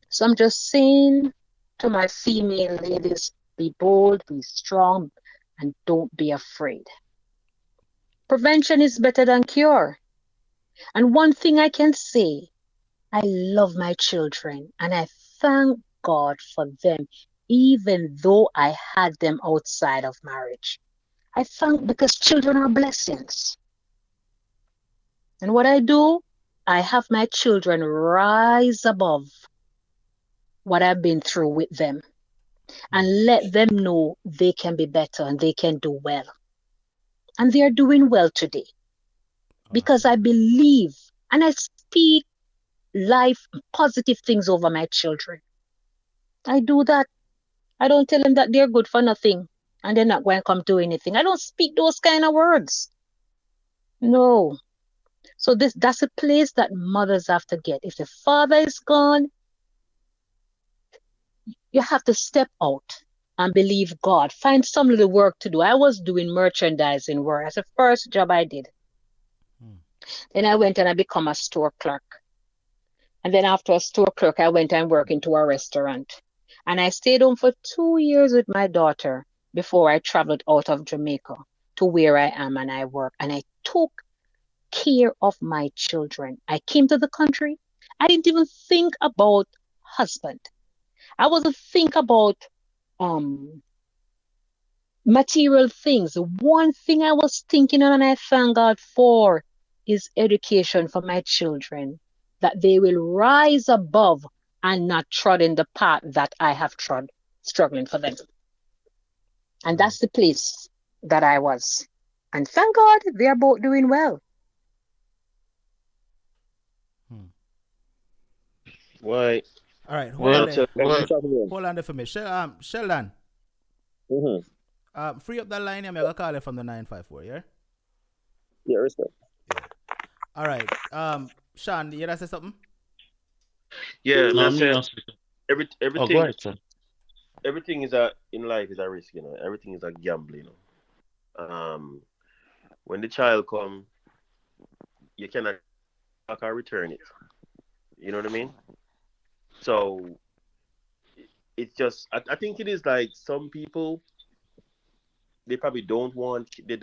So I'm just saying to my female ladies, be bold, be strong, and don't be afraid. Prevention is better than cure. And one thing I can say, I love my children and I thank God for them, even though I had them outside of marriage. I thank because children are blessings. And what I do, I have my children rise above what I've been through with them and let them know they can be better and they can do well. And they are doing well today because I believe and I speak life, positive things over my children. I do that. I don't tell them that they're good for nothing and they're not going to come do anything. I don't speak those kind of words. No. So that's a place that mothers have to get. If the father is gone, you have to step out and believe God. Find some little work to do. I was doing merchandising work. That's the first job I did. Then I went and I become a store clerk. And then after a store clerk, I went and worked into a restaurant. And I stayed home for 2 years with my daughter before I traveled out of Jamaica to where I am and I work. And I took care of my children. I came to the country. I didn't even think about husband. I wasn't think about material things. The one thing I was thinking on and I thank God for is education for my children, that they will rise above and not trod in the path that I have trod, struggling for them. And that's the place that I was. And thank God they are both doing well. Why? All right, hold on there for me. Sheldon. Free up that line, I'm going to call it from the 954, yeah? Yeah, respect. All right. Sean, you want to say something? Yeah, No, everything. Everything is in life is a risk, you know. Everything is a gamble, you know. When the child come, you cannot return it. You know what I mean? So it's just I think it is like some people, they probably don't want the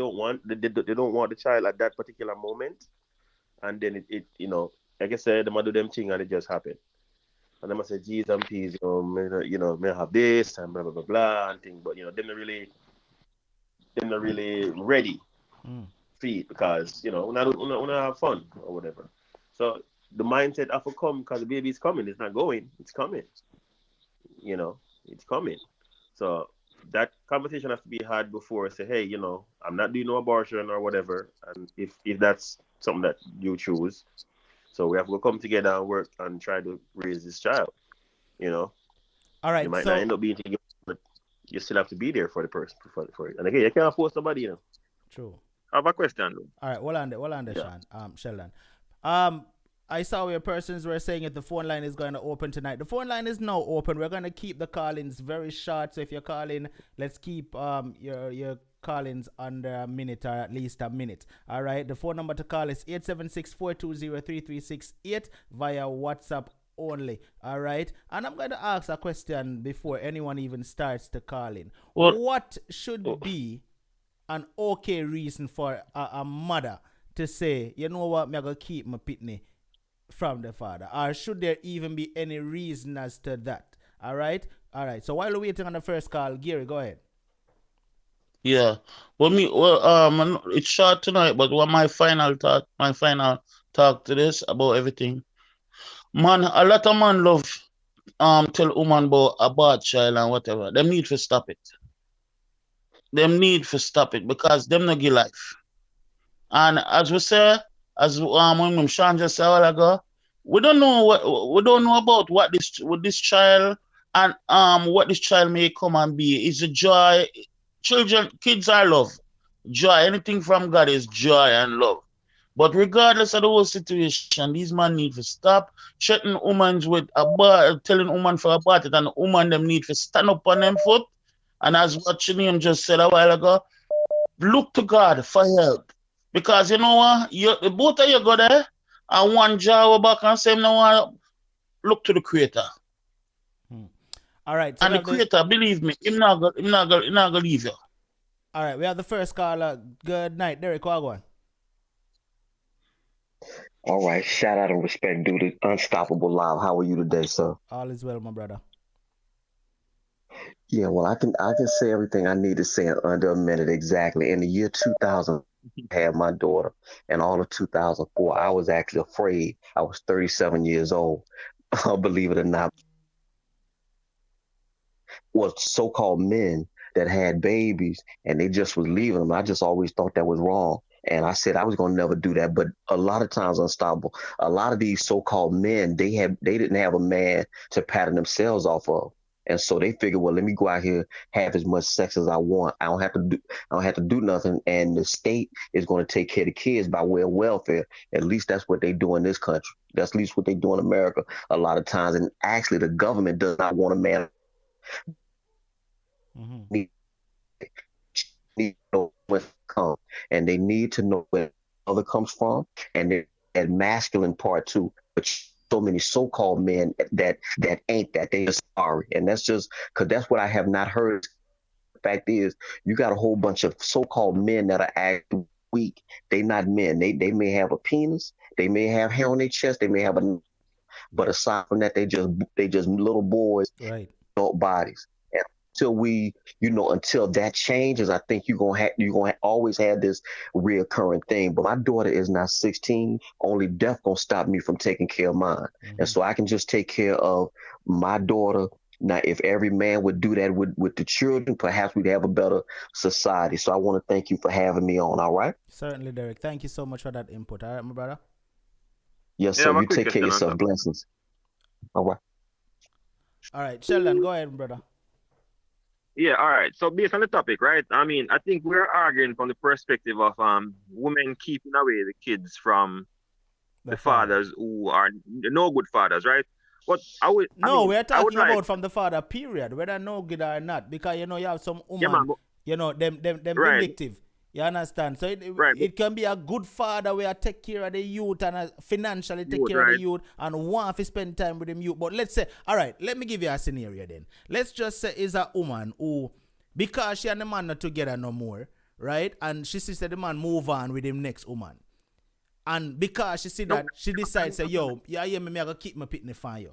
child at that particular moment, and then it you know, like I said, they might do them thing and it just happen. And they must say, geez and peas, may have this and blah blah blah blah and thing, but you know, they're not really ready for it because we not have fun or whatever. So the mindset have to come because the baby is coming. It's not going. It's coming. You know, it's coming. So that conversation has to be had before. Say, hey, you know, I'm not doing no abortion or whatever. And if that's something that you choose, so we have to come together and work and try to raise this child. You know. All right. You might not end up being together, but you still have to be there for the person for it. And again, you can't force somebody, you know. True. I have a question though. All right, hold on there, yeah. Sheldon. I saw where persons were saying if the phone line is going to open tonight. The phone line is now open. We're going to keep the call-ins very short. So if you're calling, let's keep your call-ins under a minute or at least a minute. All right. The phone number to call is 876-420-3368 via WhatsApp only. All right. And I'm going to ask a question before anyone even starts to call in. What should be an okay reason for a mother to say, you know what, I'm going to keep my pitney from the father? Or should there even be any reason as to that? All right. So while we're waiting on the first call, Gary, go ahead. Yeah. It's short tonight, but what my final talk to this about everything. Man, a lot of man love tell woman about a bad child and whatever. Them need to stop it. Because them not give life. And as we say, when Sean just said a while ago, we don't know about what this child And what this child may come and be is a joy. Children, kids are love. Joy. Anything from God is joy and love. But regardless of the whole situation, these men need to stop threatening women with telling women for about it, and the woman them need to stand up on them foot. And as what Shaniam just said a while ago, look to God for help. Because you know what? Both of you go there and one jaw back and say, no, look to the Creator. All right. So and the Creator, believe me, he's not gonna leave you. All right, we have the first caller. Good night, Derek Wagwan. All right, shout out and respect due to Unstoppable Live. How are you today, sir? All is well, my brother. Yeah, well, I can say everything I need to say in under a minute exactly. In the year 2000, I had my daughter, and all of 2004, I was actually afraid. I was 37 years old. Believe it or not, was so-called men that had babies and they just was leaving them. I just always thought that was wrong. And I said I was going to never do that. But a lot of times, Unstoppable, a lot of these so-called men, they didn't have a man to pattern themselves off of. And so they figured, well, let me go out here, have as much sex as I want. I don't have to do nothing. And the state is going to take care of the kids by way of welfare. At least that's what they do in this country. That's at least what they do in America a lot of times. And actually, the government does not want a man. Need to know where to come, and they need to know where other comes from, and that masculine part too. But so many so-called men that ain't that, they just sorry, and that's just because that's what I have not heard. The fact is, you got a whole bunch of so-called men that are actually weak. They not men. They may have a penis, they may have hair on their chest, they may have a, but aside from that, they just little boys, right? Adult bodies. Until that changes, I think you're gonna always have this reoccurring thing. But my daughter is not 16. Only death gonna stop me from taking care of mine, and so I can just take care of my daughter. Now, if every man would do that with the children, perhaps we'd have a better society. So I want to thank you for having me on. All right. Certainly, Derek. Thank you so much for that input. All right, my brother. Yes, sir. You take care of yourself. Blessings. All right. All right, Sheldon, go ahead, brother. Yeah, all right. So based on the topic, right? I mean, I think we're arguing from the perspective of women keeping away the kids from the fathers who are no good fathers, right? But we're talking about from the father period, whether no good or not, because you have some woman, them right. vindictive. You understand? So it can be a good father where take care of the youth and financially take care of the youth and want to spend time with them youth. But let's say, all right, let me give you a scenario then. Let's just say is a woman who, because she and the man not together no more, right? And she sees that the man move on with him next woman. And because she see that, she decides, say, yo, me I gotta keep my pitney for you.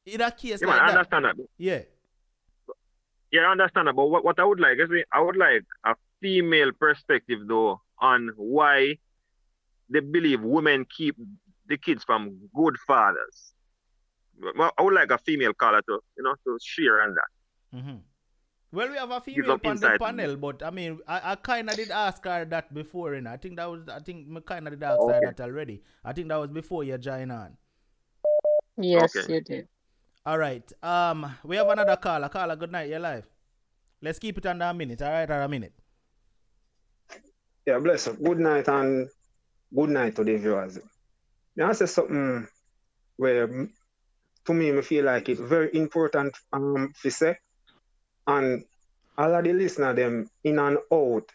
In a case like I that. understand that. Yeah. Yeah, I understand that. But what I would like is I would like a female perspective though on why they believe women keep the kids from good fathers. I would like a female caller to share on that. Mm-hmm. Well, we have a female on the panel, but I mean, I kind of did ask her that before, and I think I kind of did ask her that already. I think that was before you joined on. Yes, you did. All right. We have another caller. Caller, good night. You're live. Let's keep it under a minute. All right, or a minute. Yeah, bless you. Good night and good night to the viewers. Now I say something where to me I feel like it's very important to say, and all of the listeners them in and out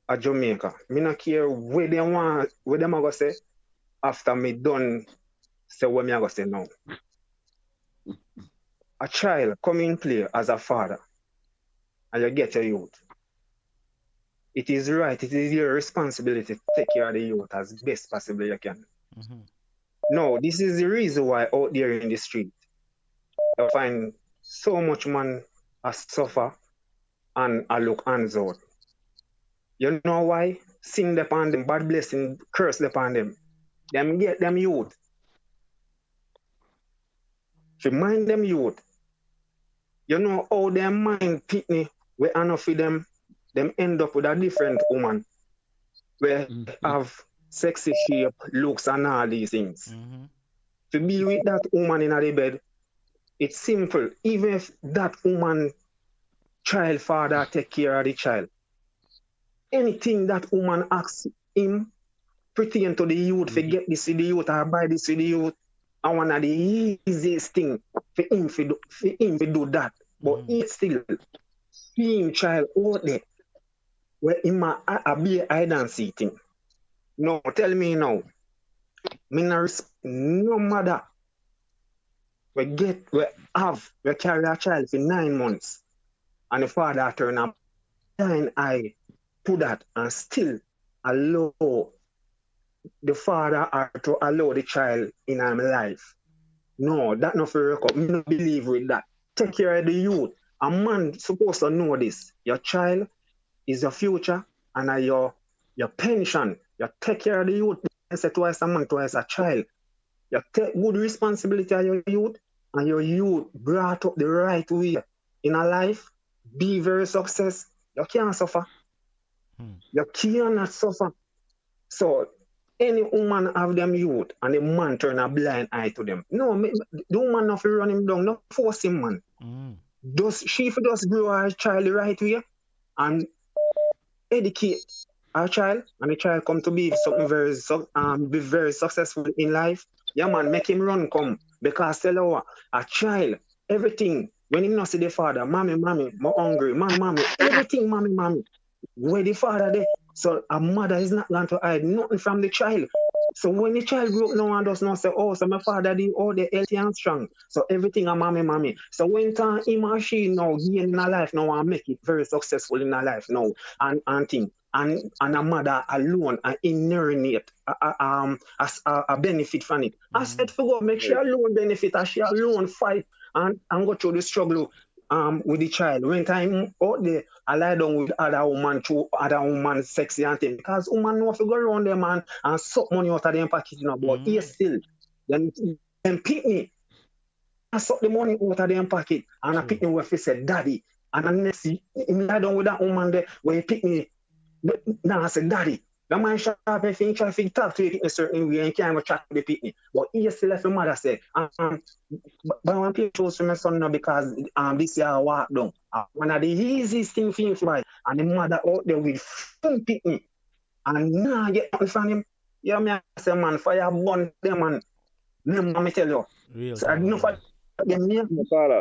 of Jamaica. Me not care where they want, where them are gonna say after me done say what me are gonna say now. A child come in play as a father and you get a youth. It is right, it is your responsibility to take care of the youth as best possible you can. Mm-hmm. No, this is the reason why out there in the street you find so much man suffer and look hands out. You know why? Sin upon them, bad blessing, curse upon them. Them get them youth. To mind them youth. You know how them mind pitney where enough of them end up with a different woman where have sexy shape, looks and all these things. Mm-hmm. To be with that woman in the bed, It's simple. Even if that woman child father take care of the child, anything that woman asks him pertain to the youth, forget this with the youth or buy this with the youth, and one of the easiest thing for him to do that. But he still seeing child out there where him a be hide and seek thing. No, tell me now. Me no mother we carry a child for 9 months and the father turn up blind eye to that and still allow the father or to allow the child in his life. No, that not for record. Me no believe with that. Take care of the youth. A man supposed to know this. Your child is your future and your pension. You take care of the youth. I say twice a man, twice a child. You take good responsibility of your youth and your youth brought up the right way in a life. Be very success. You can't suffer. You cannot suffer. So any woman have them youth and the man turn a blind eye to them. No, the woman not run him down, not force him, man. She just grow her child the right way and educate our child, and the child come to be something very successful in life. Yeah, man, make him run come. Because tell her what, a child, everything, when he not see the father, mommy, I'm hungry, mommy, everything, mommy, where the father there. So a mother is not going to hide nothing from the child. So when the child grow up now and does not say, oh, so my father did all the healthy and strong. So everything a mommy. So when time him or she now gain in her life now and make it very successful in her life now and thing. And a mother alone and inherit a benefit from it. I said for God, make sure alone benefit and she alone fight and go through the struggle with the child. When time out there, I lie down with other woman sexy and thing. Because woman know if you go around them and suck money out of them pocket, you know, but he still then pick me. I suck the money out of them pocket and I pick me where he said daddy. And the next he lie down with that woman there where he pick me. Now I said, daddy, the man sharp if he try to talk to you in a certain way and he can't even chat to the pitney. But he still left your mother say, but I want to choose for my son now because this year I walk down. One of the easiest things for him to buy. And the mother out there with full pitney. And now I get nothing from him. Yeah, me I say, man, fire burn them, man. Let me tell you. Real so I don't know if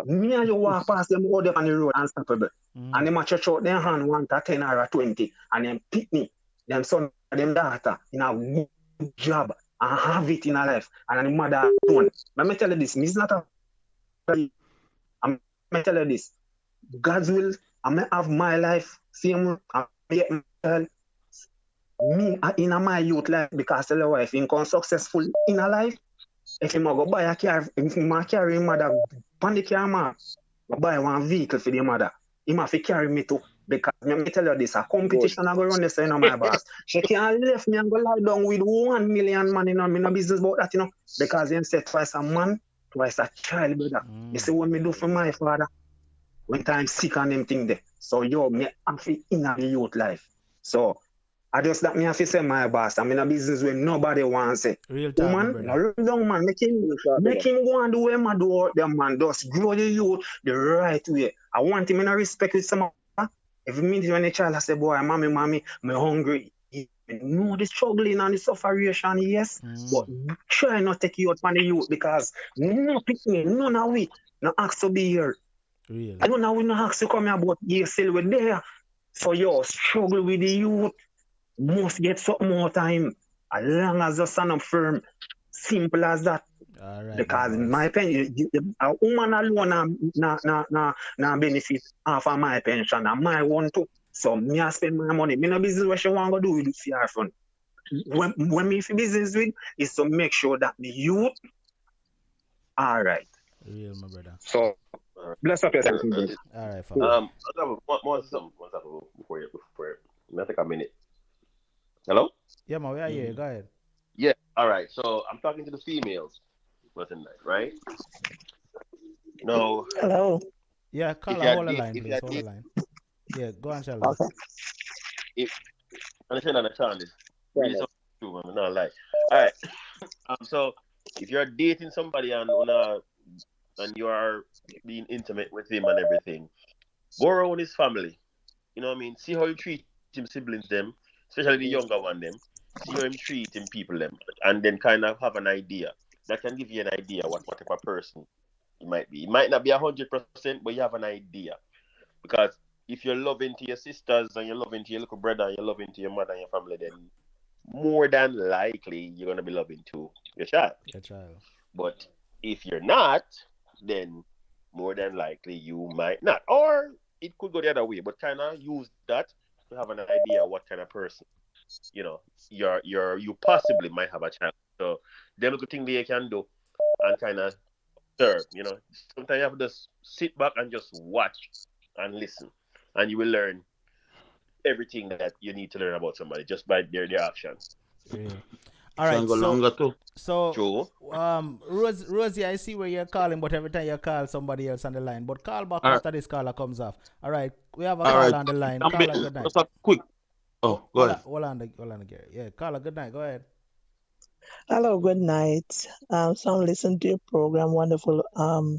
me and you walk past them all there on the road unstoppable. And them a church out their hand want a 10 or a 20 and them pick me, them son, them daughter in a good job and have it in a life. And the mother don't. Let me tell you this, me's not a I'm tell you this. God's will, I may have my life, same me in my youth life because tell you if he come successful in a life. If you go buy a car, if you carry your mother, on the car, man, buy one vehicle for the mother. He must carry me too. Because let me tell you this, a competition I go run this in my boss. She can't left me and go lie down with 1 million man in my business about that, you know. Because he said twice a man, twice a child, brother. You see what me do for my father? When time sick and them thing there. So yo, me have to in a youth life. So I just that me have to say my boss. I'm in a business where nobody wants it. Real time, woman, no young man, make him go and do what man do out there, man. Just grow the youth the right way. I want him in a respect with some. Every minute when a child I say, boy, mommy, I'm hungry. You know the struggling and the suffering, yes. But try not to take you out from the youth because no picking, none of we no ask to be here. Real. I don't know we no ask to come here, but you still with there. So you struggle with the youth. Must get something more time as long as you stand up firm. Simple as that. All right, because in my opinion, a woman alone na benefit half of my pension and my one too. So me I spend my money. Me no business what she want to do with this for fun. When me business with is to make sure that the youth all right. Real, my brother. So bless up yourself. All right, I have something before I take a minute. Hello? Yeah, man, where are you? Go ahead. Yeah, all right. So I'm talking to the females for tonight, right? No. Hello. Yeah, call hold the line, please. Hold the line. Yeah, go on, Charlie. Okay. If understand this. Really so true, man. Not lie. All right. So if you're dating somebody and and you are being intimate with him and everything, go around his family. You know what I mean? See how you treat him siblings them, especially the younger one them. See how him treat him people them, and then kind of have an idea. That can give you an idea what type of person he might be. He might not be 100%, but you have an idea. Because if you're loving to your sisters and you're loving to your little brother and you're loving to your mother and your family, then more than likely you're gonna be loving to your child. Your child. But if you're not, then more than likely you might not. Or it could go the other way, but kind of use that to have an idea what kind of person, you know, you possibly might have a child. So them little thing they can do and kind of serve, you know. Sometimes you have to just sit back and just watch and listen, and you will learn everything that you need to learn about somebody just by their actions. Yeah. All right. Go longer too. So, True. Rosie, I see where you're calling, but every time you call somebody else on the line. But call back after this caller comes off. All right. We have a caller on the line. Caller, good night. Just a quick. Oh, go ahead. Hold on, Gary. Yeah, caller, good night. Go ahead. Hello, good night. So I'm listening to your program. Wonderful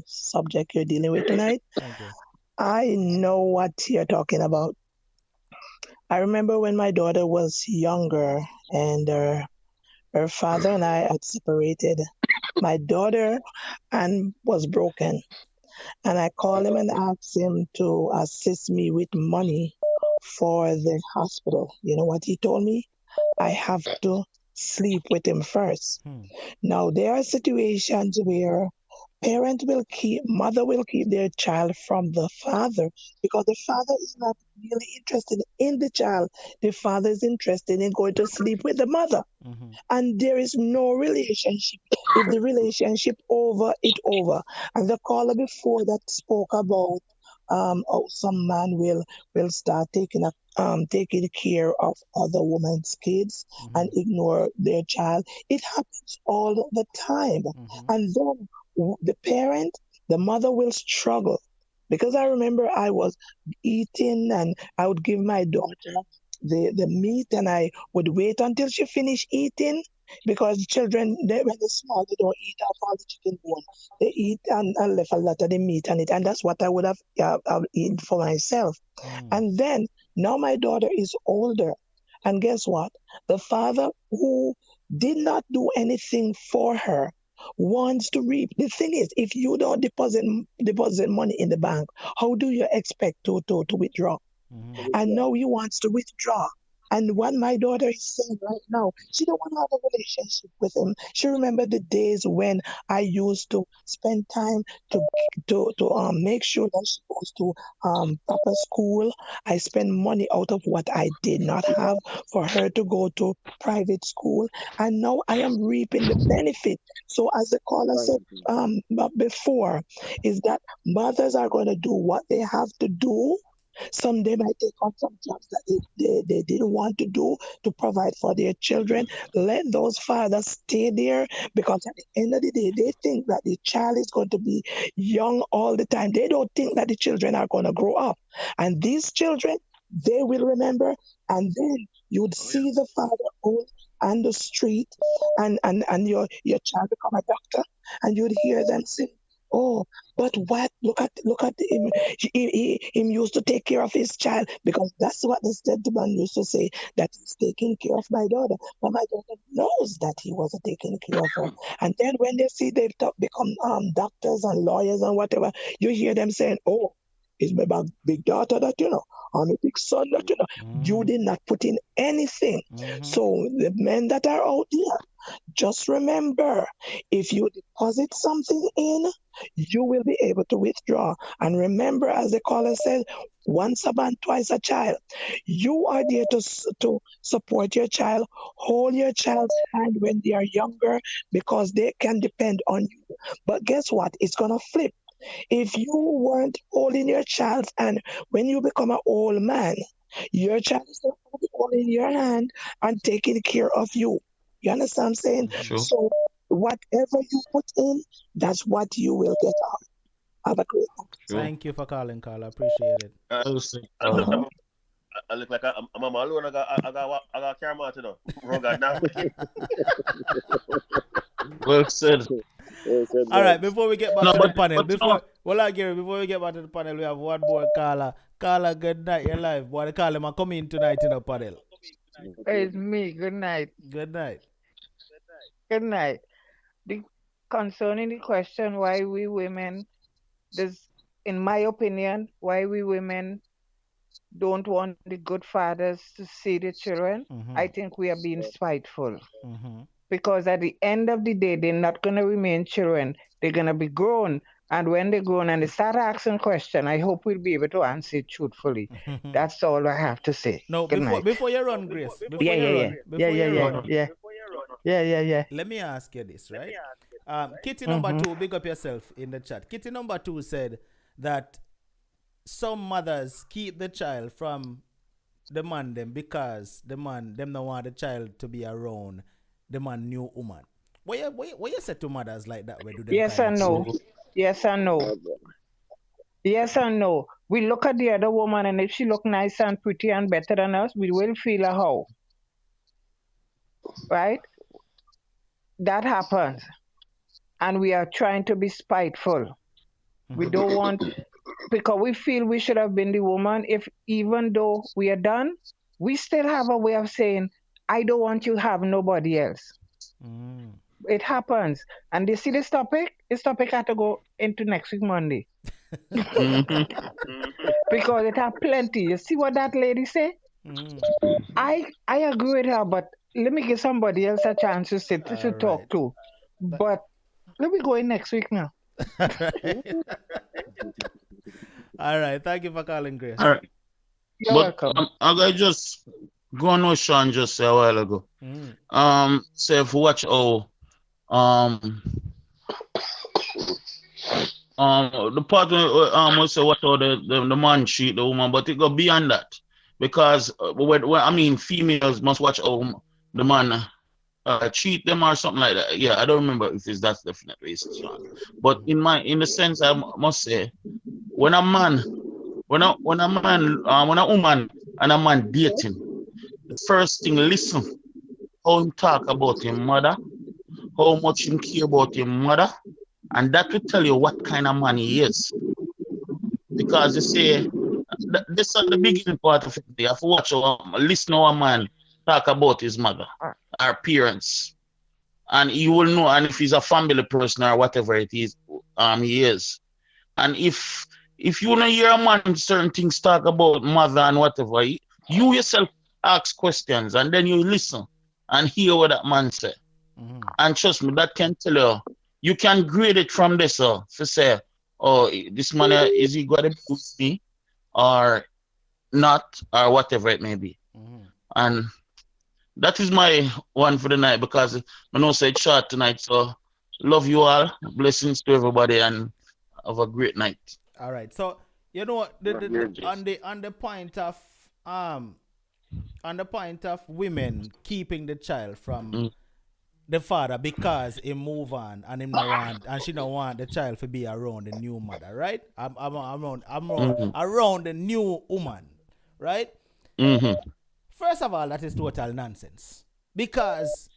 subject you're dealing with tonight. Thank you. I know what you're talking about. I remember when my daughter was younger and her father and I had separated. My daughter was broken, and I called him and asked him to assist me with money for the hospital. You know what he told me? I have to sleep with him first. Now, there are situations where mother will keep their child from the father because the father is not really interested in the child. The father is interested in going to sleep with the mother. And there is no relationship. If the relationship over, it over. And the caller before that spoke about some man will start taking care of other women's kids and ignore their child. It happens all the time. And then the mother will struggle. Because I remember I was eating and I would give my daughter the meat and I would wait until she finished eating because children, when they're small, they don't eat off all the chicken bone. They eat and left a lot of the meat on it. And that's what I would have eaten for myself. And then now my daughter is older. And guess what? The father who did not do anything for her wants to reap. The thing is, if you don't deposit money in the bank, how do you expect to withdraw? And now he wants to withdraw. And what my daughter is saying right now, she don't want to have a relationship with him. She remembered the days when I used to spend time to make sure that she goes to proper school. I spend money out of what I did not have for her to go to private school. And now I am reaping the benefit. So as the caller said before, is that mothers are going to do what they have to do. Some they might take on some jobs that they didn't want to do to provide for their children. Let those fathers stay there because at the end of the day, they think that the child is going to be young all the time. They don't think that the children are going to grow up. And these children, they will remember. And then you'd see the father go on the street and your child become a doctor. And you'd hear them say, oh, but what? Look at him. He used to take care of his child because that's what the gentleman used to say, that he's taking care of my daughter. But my daughter knows that he wasn't taking care of her. And then when they see they've become doctors and lawyers and whatever, you hear them saying, oh, it's my big daughter that, I'm a big son that, you did not put in anything. So the men that are out there, just remember, if you deposit something in, you will be able to withdraw. And remember, as the caller said, once a man, twice a child. You are there to support your child, hold your child's hand when they are younger because they can depend on you. But guess what? It's going to flip. If you weren't holding your child's hand when you become an old man, your child is going to be holding your hand and taking care of you. You understand what I'm saying? Sure. So whatever you put in, that's what you will get out. Have a great one. Sure. Thank you for calling, Carl. I appreciate it. I look like I'm alone. I got camera to know. Well said. All right, before we get back No, to the panel, no. Gary, before we get back to the panel, we have one more caller. Caller, good night, you're live. Boy, the caller might come in tonight in the panel. It's me. Good night. Good night. Good night. Concerning the question why we women, in my opinion, why we women don't want the good fathers to see the children, I think we are being spiteful. Because at the end of the day, they're not going to remain children. They're going to be grown. And when they're grown and they start asking questions, I hope we'll be able to answer it truthfully. That's all I have to say. No, before you run, Grace. Yeah. Let me ask you this, right? Kitty number 2, big up yourself in the chat. Kitty number 2 said that some mothers keep the child from the man them because the man them don't want the child to be around the man new woman. What you say to mothers like that? Where do they Yes and no. Yes and no. Yes and no. We look at the other woman, and if she look nice and pretty and better than us, we will feel a how. Right? That happens. And we are trying to be spiteful. We don't want, because we feel we should have been the woman. If even though we are done, we still have a way of saying, I don't want you to have nobody else. It happens. And you see this topic? This topic had to go into next week Monday. Because it have plenty. You see what that lady say? I agree with her, but let me give somebody else a chance to sit to talk to. But let me go in next week now. All right. Thank you for calling, Grace. All right. You're welcome. I just go on what Sean just said a while ago. Say if you watch the part where say what the man cheat the woman, but it go beyond that. Because females must watch the man cheat them or something like that. Yeah, I don't remember if that's definitely Sean. But in the sense, I must say, when a woman and a man dating, the first thing, listen how him talk about his mother, how much him care about his mother, and that will tell you what kind of man he is. Because you see, this is the beginning part of it. You have to watch listen how a man talk about his mother, her parents, and you will know, and if he's a family person or whatever it is, he is. And if you don't hear a man certain things talk about mother and whatever, you yourself ask questions and then you listen and hear what that man said. And trust me, that can tell you. You can grade it from this, to say, oh, this man is he going to boost me or not, or whatever it may be. And that is my one for the night, because I know it's short tonight. So love you all, blessings to everybody, and have a great night. All right. So you know on the point of women keeping the child from the father because he move on and him no want and she don't want the child to be around the new mother, right? I'm around the new woman, right? First of all, that is total nonsense, because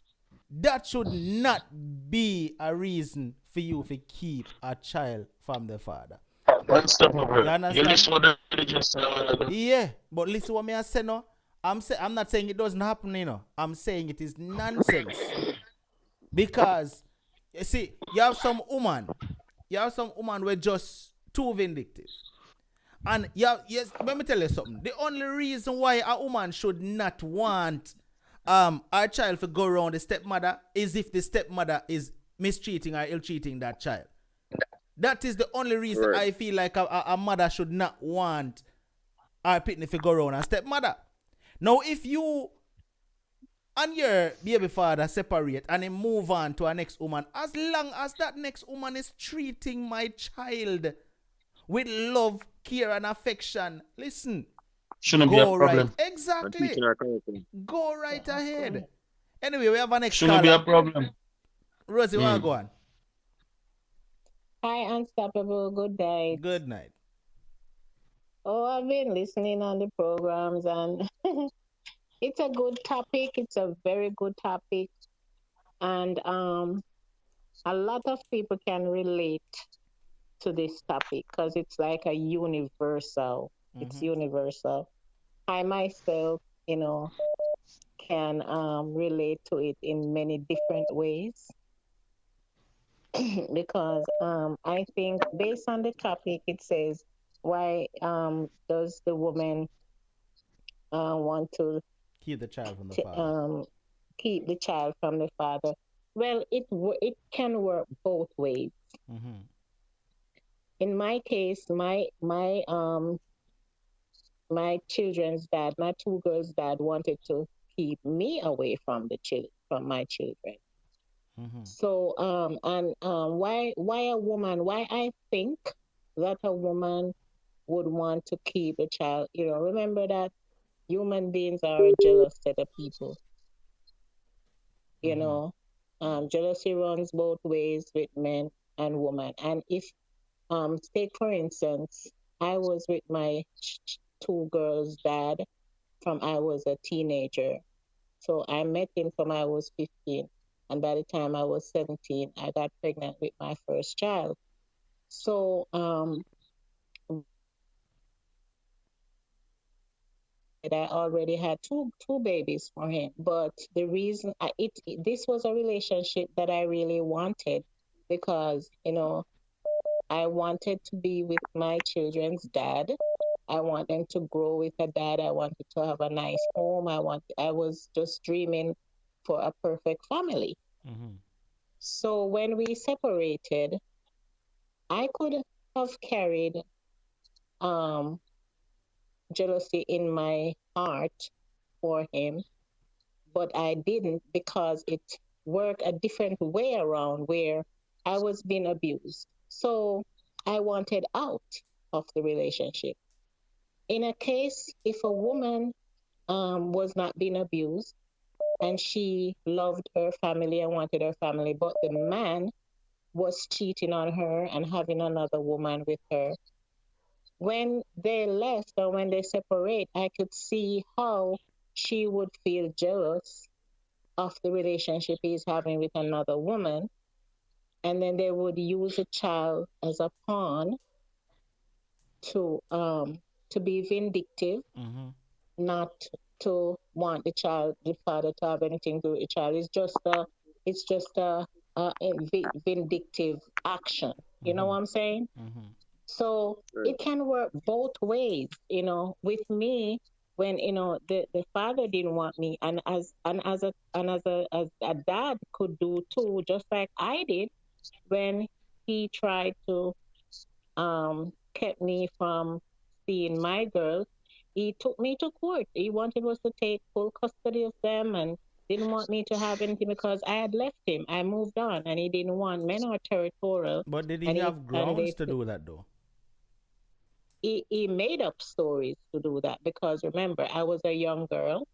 that should not be a reason for you to keep a child from the father. You understand? Yeah, but listen what me I say no. I'm not saying it doesn't happen, you know. I'm saying it is nonsense. Because you see, you have some woman were just too vindictive. And let me tell you something. The only reason why a woman should not want our child to go around the stepmother is if the stepmother is mistreating or ill-treating that child. That is the only reason I feel like a mother should not want our pitney to go around a stepmother. Now, if you and your baby father separate and then move on to a next woman, as long as that next woman is treating my child with love, care, and affection, listen, shouldn't be a problem. Exactly. Go right ahead. Anyway, we have a next shouldn't caller. be a problem. Rosie, where go on? Hi, Unstoppable. Good night. Good night. Oh, I've been listening on the programs, and it's a good topic. It's a very good topic. And a lot of people can relate to this topic because it's like a universal. It's universal. I myself, can relate to it in many different ways because I think based on the topic, it says why does the woman want to Keep the child from the father. keep the child from the father? Well, it can work both ways. In my case, my children's dad, my two girls' dad, wanted to keep me away from from my children. So why a woman? Why I think that a woman would want to keep a child? Remember that human beings are a jealous set of people. Jealousy runs both ways with men and women. And if take for instance, I was with my two girls' dad from I was a teenager. So I met him from I was 15. And by the time I was 17, I got pregnant with my first child. So I already had two babies for him. But the reason this was a relationship that I really wanted because, I wanted to be with my children's dad. I want them to grow with a dad. I wanted to have a nice home. I was just dreaming for a perfect family. So when we separated, I could have carried jealousy in my heart for him, but I didn't because it worked a different way around where I was being abused. So I wanted out of the relationship. In a case, if a woman was not being abused and she loved her family and wanted her family, but the man was cheating on her and having another woman with her, when they left or when they separate, I could see how she would feel jealous of the relationship he's having with another woman. And then they would use a child as a pawn to be vindictive, not to want the father to have anything to do with the child. It's just a vindictive action. You know what I'm saying? So it can work both ways, with me when, the father didn't want me and as a dad could do too, just like I did when he tried to kept me from seeing my girls. He took me to court. He wanted us to take full custody of them and didn't want me to have anything because I had left him. I moved on and he didn't want men or territorial. But did he have grounds to do that though? He made up stories to do that because remember, I was a young girl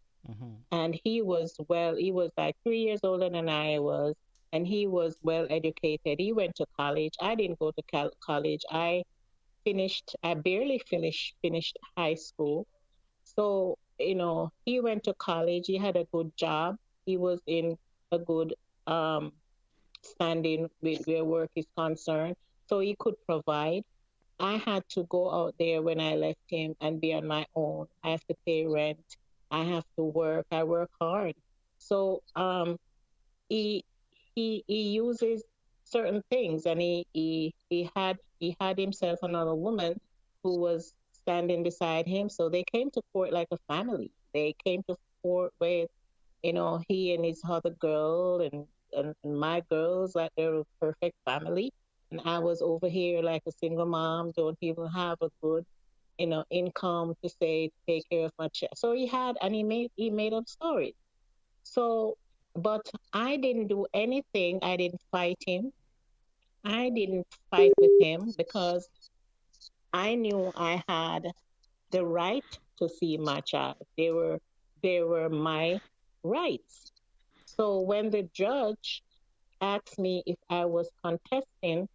and he was like 3 years older than I was and he was well educated. He went to college. I didn't go to college. I barely finished high school. So, he went to college. He had a good job. He was in a good standing with where work is concerned. So he could provide. I had to go out there when I left him and be on my own. I have to pay rent. I have to work. I work hard. So he uses certain things and he had himself another woman who was standing beside him. So they came to court like a family. They came to court with, he and his other girl and my girls, like they're a perfect family. And I was over here like a single mom, don't even have a good, income to take care of my child. So he made up stories. So, but I didn't do anything. I didn't fight him. I didn't fight with him because I knew I had the right to see my child. They were my rights. So when the judge asked me if I was contesting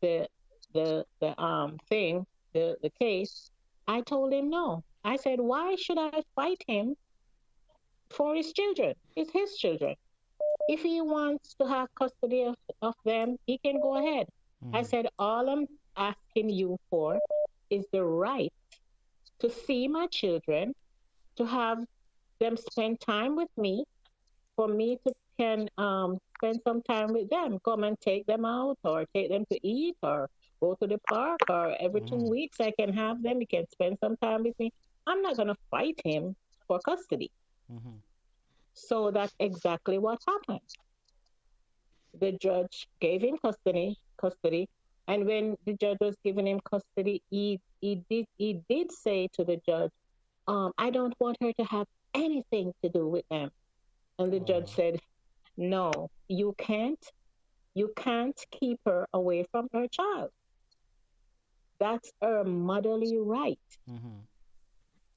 the the case, I told him no. I said, why should I fight him for his children? It's his children. If he wants to have custody of them, he can go ahead. I said, all I'm asking you for is the right to see my children, to have them spend time with me, for me to can spend some time with them, come and take them out or take them to eat or go to the park, or every 2 weeks I can have them. He can spend some time with me. I'm not going to fight him for custody. So that's exactly what happened. The judge gave him custody, and when the judge was giving him custody, he did say to the judge, I don't want her to have anything to do with them. And the judge said, no, you can't keep her away from her child. That's her motherly right.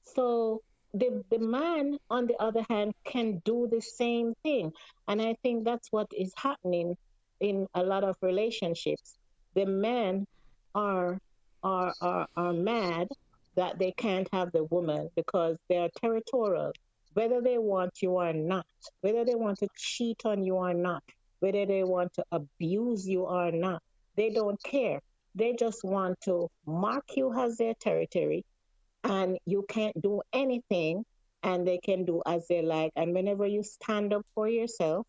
So the man, on the other hand, can do the same thing. And I think that's what is happening in a lot of relationships. The men are mad that they can't have the woman because they're territorial. Whether they want you or not, whether they want to cheat on you or not, whether they want to abuse you or not, they don't care. They just want to mark you as their territory, and you can't do anything, and they can do as they like. And whenever you stand up for yourself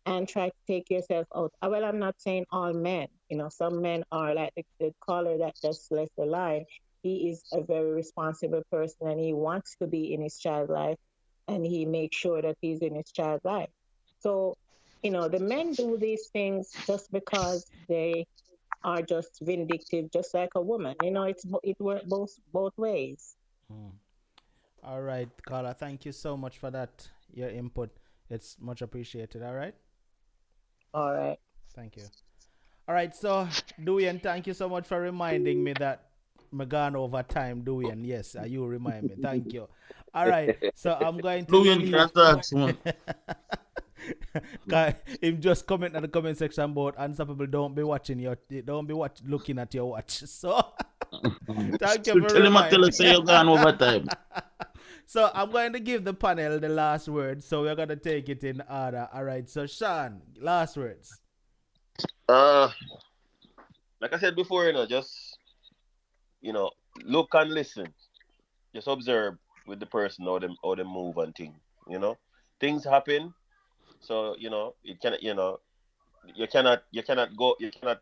and try to take yourself out, well, I'm not saying all men, some men are like the caller that just left the line. He is a very responsible person, and he wants to be in his child's life, and he makes sure that he's in his child's life. So, the men do these things just because they are just vindictive, just like a woman. It works both ways. All right, Carla, thank you so much for that, your input. It's much appreciated. All right. All right. Thank you. All right, so Duyan, thank you so much for reminding me that I'm gone over time, Duyan. Yes, you remind me. Thank you. All right, so I'm going to Duyan, him just comment in the comment section about Unstoppable. Don't be looking at your watch. So thank you for reminding me. Say you're gone over time. So I'm going to give the panel the last word. So we're going to take it in order. All right. So Sean, last words. Like I said before, just look and listen. Just observe with the person how they move and things. Things happen. So you cannot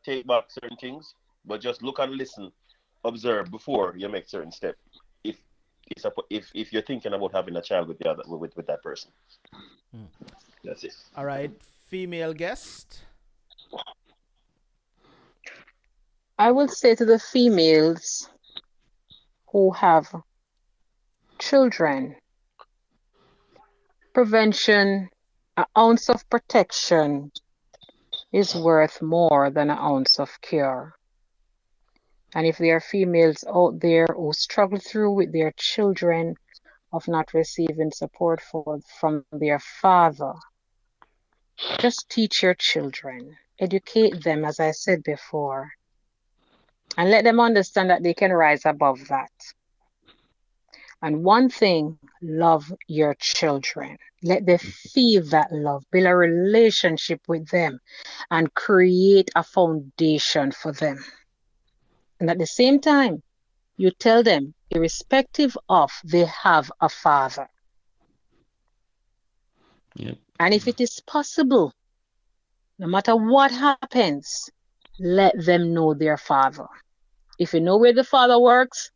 take back certain things, but just look and listen, observe before you make certain steps. If you're thinking about having a child with that person, that's it. All right, female guest. I will say to the females who have children, prevention, an ounce of protection is worth more than an ounce of cure. And if there are females out there who struggle through with their children of not receiving support from their father, just teach your children, educate them, as I said before, and let them understand that they can rise above that. And one thing, love your children. Let them feel that love, build a relationship with them, and create a foundation for them. And at the same time, you tell them, irrespective of, they have a father. Yep. And if it is possible, no matter what happens, let them know their father. If you know where the father works,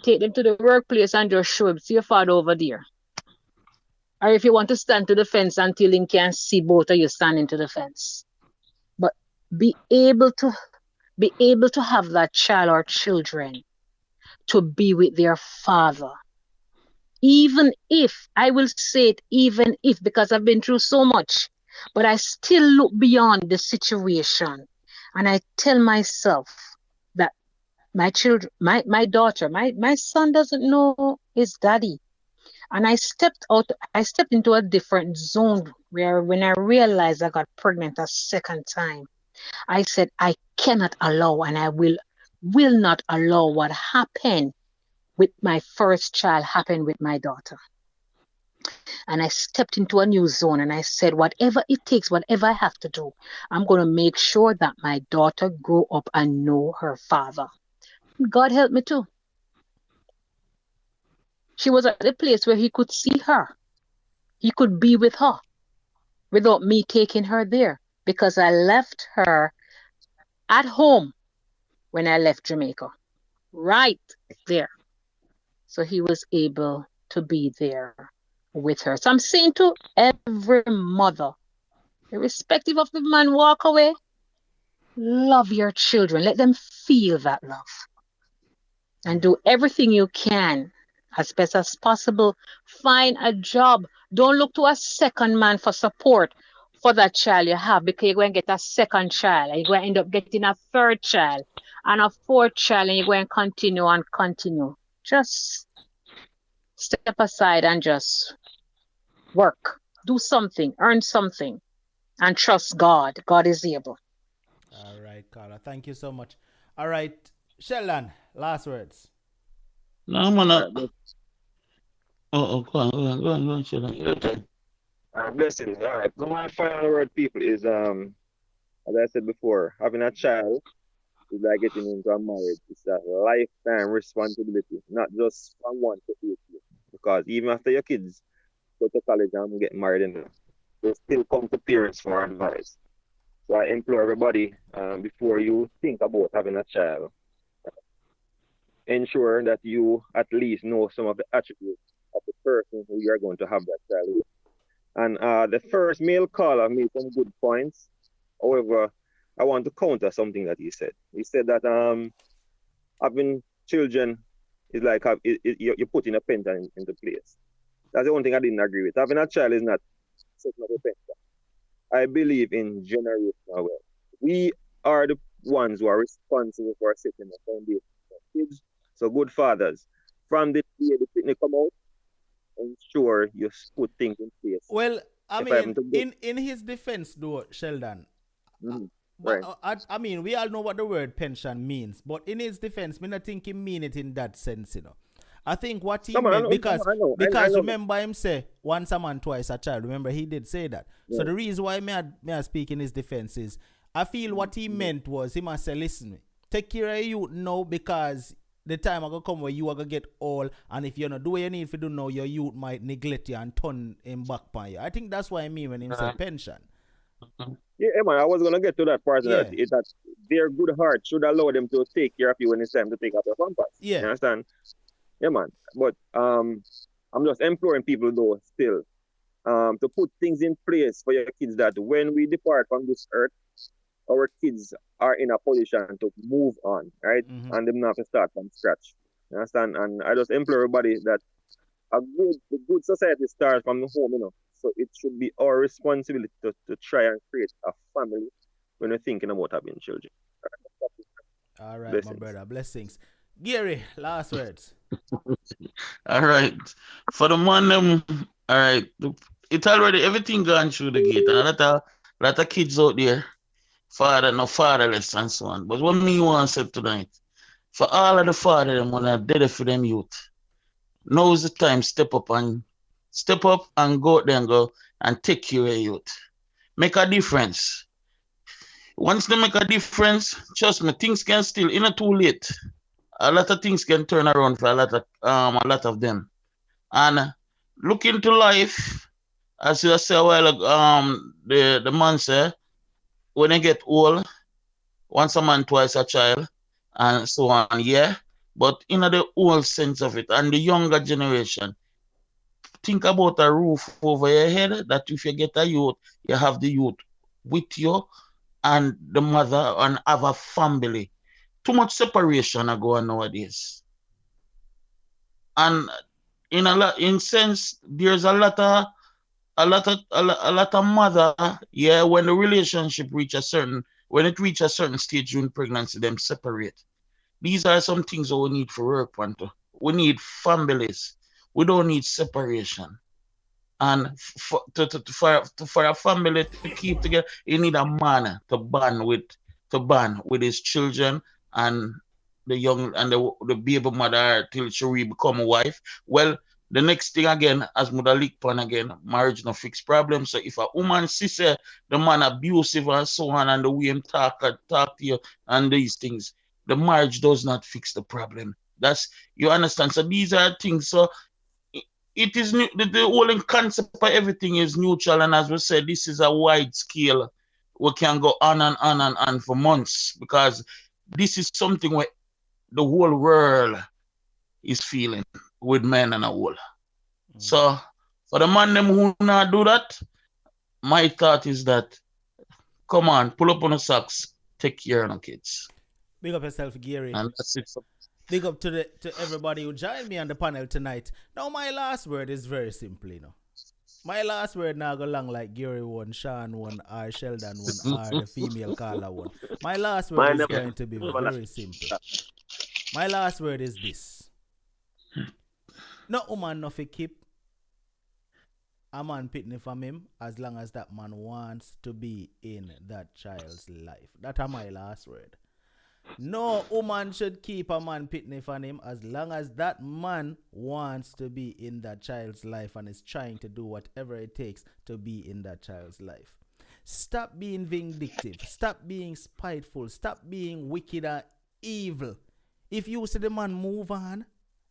take them to the workplace and just show him, see your father over there. Or if you want to stand to the fence until he can see both of you standing to the fence. But be able to have that child or children to be with their father. Even if, I will say it, even if, because I've been through so much, but I still look beyond the situation. And I tell myself that my children, my daughter, my son doesn't know his daddy. And I stepped into a different zone where when I realized I got pregnant a second time, I said, I cannot allow, and I will not allow what happened with my first child happen with my daughter. And I stepped into a new zone and I said, whatever it takes, whatever I have to do, I'm going to make sure that my daughter grow up and know her father. God help me too. She was at a place where he could see her. He could be with her without me taking her there, because I left her at home when I left Jamaica, right there. So he was able to be there with her. So I'm saying to every mother, irrespective of the man walk away, love your children. Let them feel that love. And do everything you can as best as possible. Find a job. Don't look to a second man for support for that child you have, because you're going to get a second child and you're going to end up getting a third child and a fourth child, and you're going to continue and continue. Just step aside and just work. Do something. Earn something. And trust God. God is able. All right, Carla. Thank you so much. All right, Sheldon, last words. No, man. Go on, Sheldon. Your turn. Blessings. All right. So my final word, people, is as I said before, having a child is like getting into a marriage. It's a lifetime responsibility, not just from 1 to 8 years. Because even after your kids go to college and get married, and they still come to parents for advice. So I implore everybody, before you think about having a child, ensure that you at least know some of the attributes of the person who you are going to have that child with. And the first male caller made some good points. However, I want to counter something that he said. He said that having children is like you're putting a pension into place. That's the one thing I didn't agree with. Having a child is not setting up a pension. I believe in generational wealth. We are the ones who are responsible for setting a foundation for kids. So good fathers, from the day the picnic come out, ensure you put things in place. Well, I mean, in his defense, though, Sheldon, right. I mean, we all know what the word pension means, but in his defense, I don't think he mean it in that sense, you know. I think what he meant, because remember him say, once a man, twice a child. Remember, he did say that. Yeah. So the reason why I speak in his defense is, I feel what he meant was, he must say, listen, take care of you now, because the time I go come where you are going to get old, and if you don't do what you need to do now, your youth might neglect you and turn him back on you. I think that's what I mean when he said pension. Yeah, man, I was going to get to that part. Yeah. That their good heart should allow them to take care of you when it's time to take out your pampers. Yeah. You understand? Yeah, man. But I'm just imploring people, though, still, to put things in place for your kids, that when we depart from this earth, our kids are in a position to move on, right? Mm-hmm. And they don't have to start from scratch. You understand? And I just implore everybody that the good society starts from the home, you know. So it should be our responsibility to try and create a family when we're thinking about having children. All right, blessings. My brother. Blessings. Gary, last words. All right. For the man, all right. It's already everything gone through the gate. And a lot of kids out there, fatherless and so on. But what me want to say tonight, for all of the fathers them when are dead for them youth, now is the time step up and go out there and go and take care of youth. Make a difference. Once they make a difference, trust me, things can still, it's not too late. A lot of things can turn around for a lot of them. And look into life, as you said a while ago, the man said, when they get old, once a man, twice a child, and so on, yeah. But in the old sense of it, and the younger generation, think about a roof over your head, that if you get a youth, you have the youth with you and the mother, and have a family. Too much separation are going nowadays. And in sense, there's a lot of mother, yeah, when the relationship reach a certain stage during pregnancy, them separate. These are some things that we need for work on. We need families. We don't need separation. And for a family to keep together, you need a man to bond with his children and the young and the baby mother till she will become a wife. Well, The next thing again, as Mother Lick Pan again, marriage no fix problem. So if a woman sees the man abusive and so on, and the way him talk to you and these things, the marriage does not fix the problem. That's, you understand. So these are things. So it is new, the whole concept of everything is neutral, and as we said, this is a wide scale. We can go on and on and on for months, because this is something where the whole world is feeling with men and a whole. So for the man them who not do that, my thought is that, come on, pull up on the socks, take care of the kids. Big up yourself, Gary. And that's it. Big up to everybody who joined me on the panel tonight. Now my last word is very simple, you know. My last word now go long like Gary one, Sean one, or Sheldon one, or the female caller one. My last word is going to be very simple. My last word is this. No woman no fi keep a man pitney from him as long as that man wants to be in that child's life. That are my last word. No woman should keep a man pitney from him as long as that man wants to be in that child's life and is trying to do whatever it takes to be in that child's life. Stop being vindictive. Stop being spiteful. Stop being wicked and evil. If you see the man move on,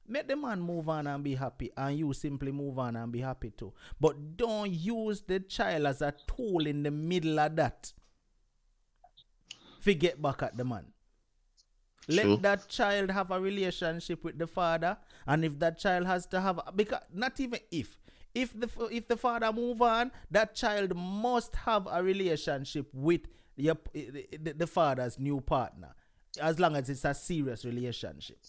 make the man move on and be happy, and you simply move on and be happy too. But don't use the child as a tool in the middle of that. Forget back at the man. Let that child have a relationship with the father, and if that child has to have, because not even if the father move on, that child must have a relationship with the father's new partner, as long as it's a serious relationship.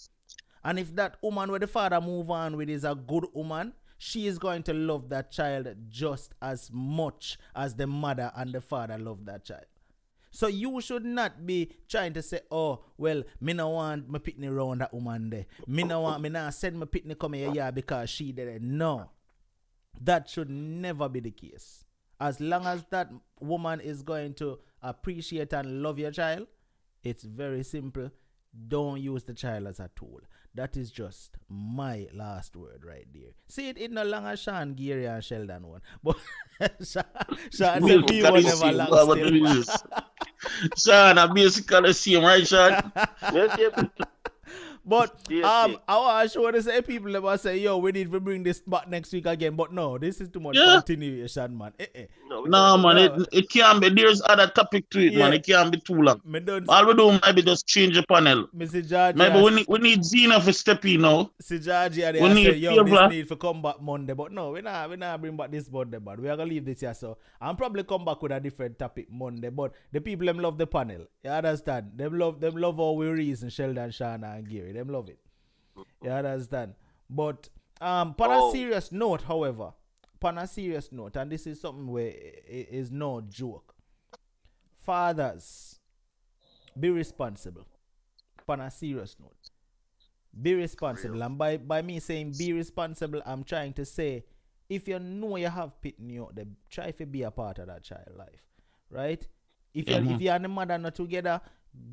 And if that woman where the father move on with is a good woman, she is going to love that child just as much as the mother and the father love that child. So you should not be trying to say, oh, well, me no want my pitney around that woman there. Me not send my pitney come here because she did it. No. That should never be the case. As long as that woman is going to appreciate and love your child, it's very simple. Don't use the child as a tool. That is just my last word right there. See, it no longer Sean, Gary, and Sheldon one. But Sean said he was never long still. Sean, I basically see him, right, Sean? But I want to show to say people that say, yo, we need to bring this back next week again. But no, this is too much continuation, man. No, man, it can't be. There's other topic to it, man. It can't be too long. All we do maybe just change the panel. Mr. George, maybe we need Zena for step in now. Mr. George, we need, say, yo, this need to come back Monday. But no, we not bring back this Monday, but we are going to leave this here. So I'm probably come back with a different topic Monday. But the people, them love the panel. You understand? Them love how we reason, Sheldon, Shana, and Gary. Them love it. You understand? But on a serious note, however, and this is something where it is no joke. Fathers, be responsible. On a serious note, be responsible. And by me saying be responsible, I'm trying to say, if you know you have pitney out there, try to be a part of that child life, right? If you and the mother not together,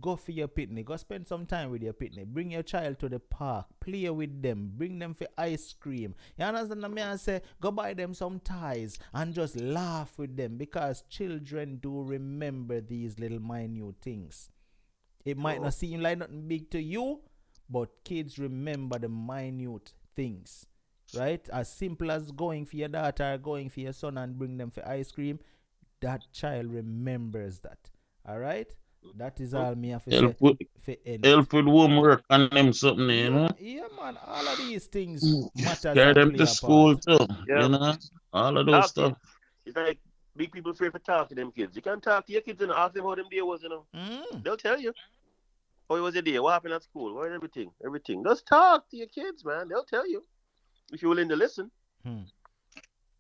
go for your pitney. Go spend some time with your pitney. Bring your child to the park. Play with them. Bring them for ice cream. You understand what I say? Go buy them some toys and just laugh with them, because children do remember these little minute things. It might not seem like nothing big to you, but kids remember the minute things, right? As simple as going for your daughter, going for your son and bring them for ice cream, that child remembers that. All right? That is all me have to say. Help with homework and them something, you know? Yeah, man. All of these things matter. Carry them to school too, you know? All of those stuff. It's like big people afraid to talk to them kids. You can't talk to your kids and ask them how them day was, you know? They'll tell you. How it was your day, what happened at school, what everything. Just talk to your kids, man. They'll tell you if you're willing to listen.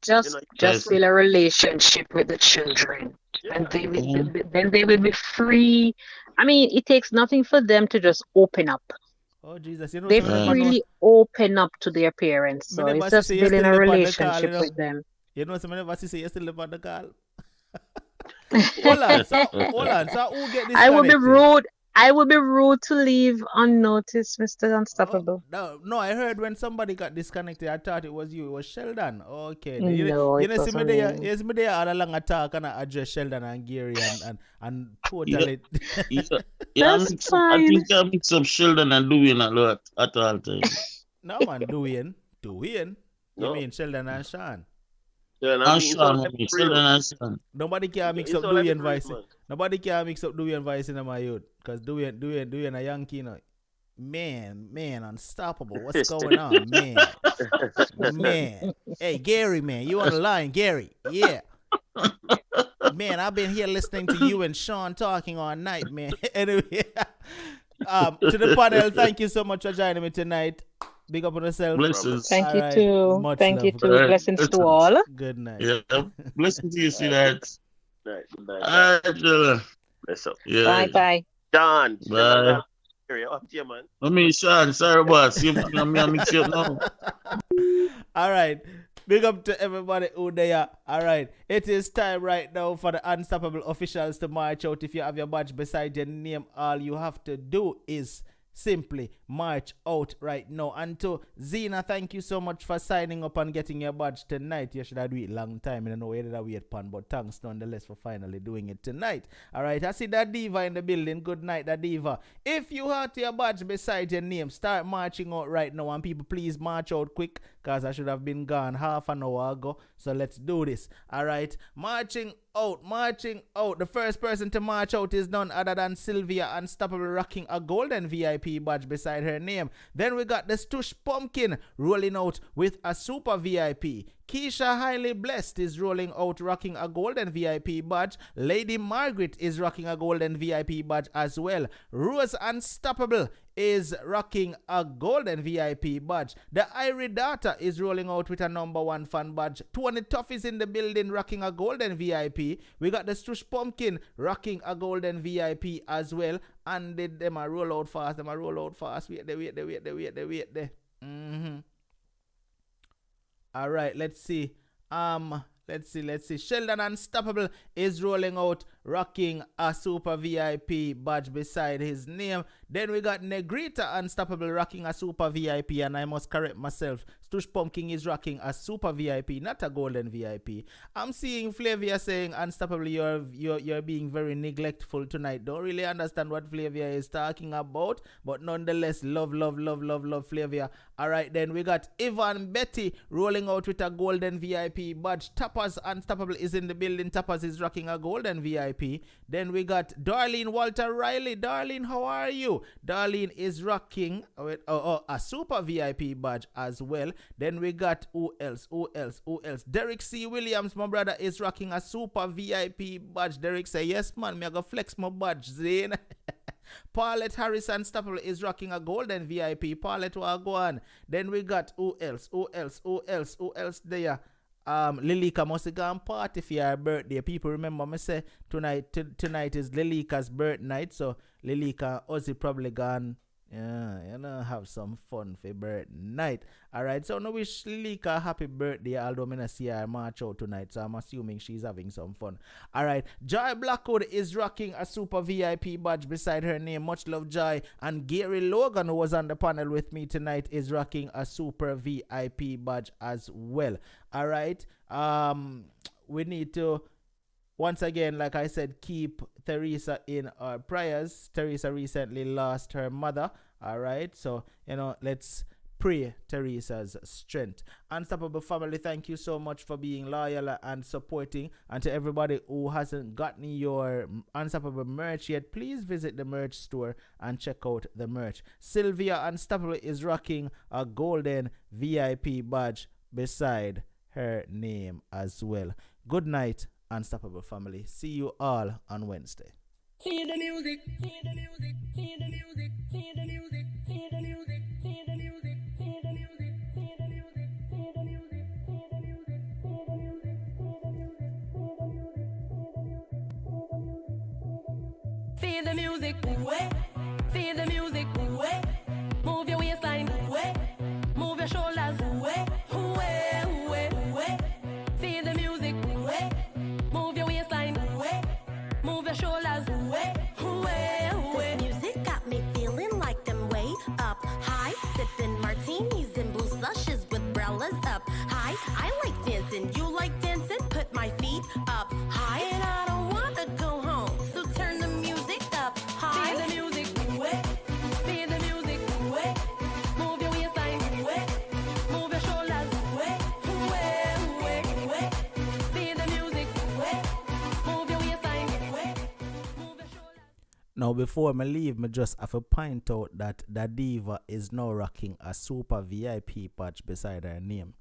Just build a relationship with the children. And then they will be free. I mean, it takes nothing for them to just open up. Oh, Jesus. You know, they freely open up to their parents. So it's just building a relationship with them. You know, somebody never say you're still about the call. Hold on. So who get this? I will be rude. I would be rude to leave unnoticed, Mr. Oh, Unstoppable. no, I heard when somebody got disconnected, I thought it was you. It was Sheldon. Okay. No, You it know, see me wasn't there. me. Yes, me there all along a talk and I address Sheldon and Gary and Yeah, totally. yeah, That's I fine. think you mix up Sheldon and Dwayne a lot at all times. No, man, Dwayne. You No. mean Sheldon and Sean? Yeah, and And it's Sean, all Sheldon real. and Sean. Nobody can mix It's up all Dwayne real, voice. man. Nobody can mix up Dwayne voice in my youth. Because Dwayne a Yankee, you know. Man, unstoppable. What's going on, man? Hey, Gary, man, you on the line, Gary? Yeah, man. I've been here listening to you and Sean talking all night, man. Anyway, to the panel, thank you so much for joining me tonight. Big up on yourself. Blessings. Thank you All right, too. much Thank you love. too. All right, Blessings to blessings. all. Good night. Yeah, blessings to you, sweetheart. Right, good night. All right, Jella. Bless up. Yeah. Bye bye. John. Bye. Up here, man. I mean, Sean, sorry, boss. You mix it up now. All right. Big up to everybody who there. All right. It is time right now for the Unstoppable officials to march out. If you have your badge beside your name, all you have to do is simply march out right now. And to Zena, thank you so much for signing up and getting your badge tonight. You should have do it long time. I don't know whether that wait pan, but thanks nonetheless for finally doing it tonight. All right, I see that diva in the building. Good night, that diva. If you have your badge beside your name, start marching out right now. And people, please march out quick, because I should have been gone half an hour ago. So let's do this. All right, marching out. The first person to march out is none other than Sylvia Unstoppable, rocking a golden VIP badge beside her name. Then we got the Stush Pumpkin rolling out with a super VIP. Keisha Highly Blessed is rolling out rocking a golden VIP badge. Lady Margaret is rocking a golden VIP badge as well. Rose Unstoppable is rocking a golden VIP badge. The Irie Data is rolling out with a #1 fan badge. Tony Tuff is in the building rocking a golden VIP. We got the Stush Pumpkin rocking a golden VIP as well. And them a roll out fast. Wait there. All right, let's see. Let's see. Sheldon Unstoppable is rolling out, rocking a super VIP badge beside his name. Then we got Negrita Unstoppable rocking a super VIP, and I must correct myself. Stush Pumpkin is rocking a super VIP, not a golden VIP. I'm seeing Flavia saying, Unstoppable, you're being very neglectful tonight. Don't really understand what Flavia is talking about, but nonetheless, love Flavia. All right, then we got Ivan Betty rolling out with a golden VIP badge. Tappers Unstoppable is in the building. Tappers is rocking a golden VIP. Then we got Darlene Walter Riley. Darlene, how are you? Darlene is rocking a super VIP badge as well. Then we got who else? Derek C. Williams, my brother, is rocking a super VIP badge. Derek say, yes, man, me I go flex my badge, Zane. Paulette Harris Unstoppable is rocking a golden VIP. Paulette will go on. Then we got who else there? Lilika must have gone party for your birthday. People remember me say tonight is Lilika's birth night, so Lilika Ozzy probably gone. Yeah, have some fun for birth night. Alright, so I wish Lilika a happy birthday, although I don't see her march out tonight, so I'm assuming she's having some fun. Alright, Joy Blackwood is rocking a super VIP badge beside her name. Much love, Joy. And Gary Logan, who was on the panel with me tonight, is rocking a super VIP badge as well. Alright, we need to, once again, like I said, keep Teresa in our prayers. Teresa recently lost her mother. All right. So, let's pray Teresa's strength. Unstoppable family, thank you so much for being loyal and supporting. And to everybody who hasn't gotten your Unstoppable merch yet, please visit the merch store and check out the merch. Sylvia Unstoppable is rocking a golden VIP badge beside her name as well. Good night, Unstoppable family. See you all on Wednesday. See the music, see the music, see the music, see the music, see the music, see the music, see the music, see the music, see the music, see the music, see the music, see the music, see the music, see the music, way, see the music, way, move your waistline, way, move your shoulders, way, way, see the music, way, move your waistline, way, move your shoulders, way, way, music. dancing. You like dancing? Put my feet up high, and I don't wanna go home. So turn the music up high. Feel the music, wet. Feel the music, wet. Move your waistline, wet. Move your shoulders, wet. Wet, wet, wet. Feel the music, wet. Move your waistline, wet. Move your shoulders. Now, before I leave, me just have to point out that the diva is now rocking a super VIP patch beside her name.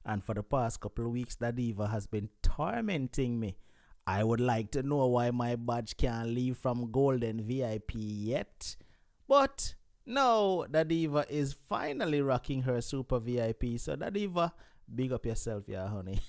And for the past couple of weeks, the diva has been tormenting me. I would like to know why my badge can't leave from golden VIP yet. But no, the diva is finally rocking her super VIP. So the diva, big up yourself, yeah, honey.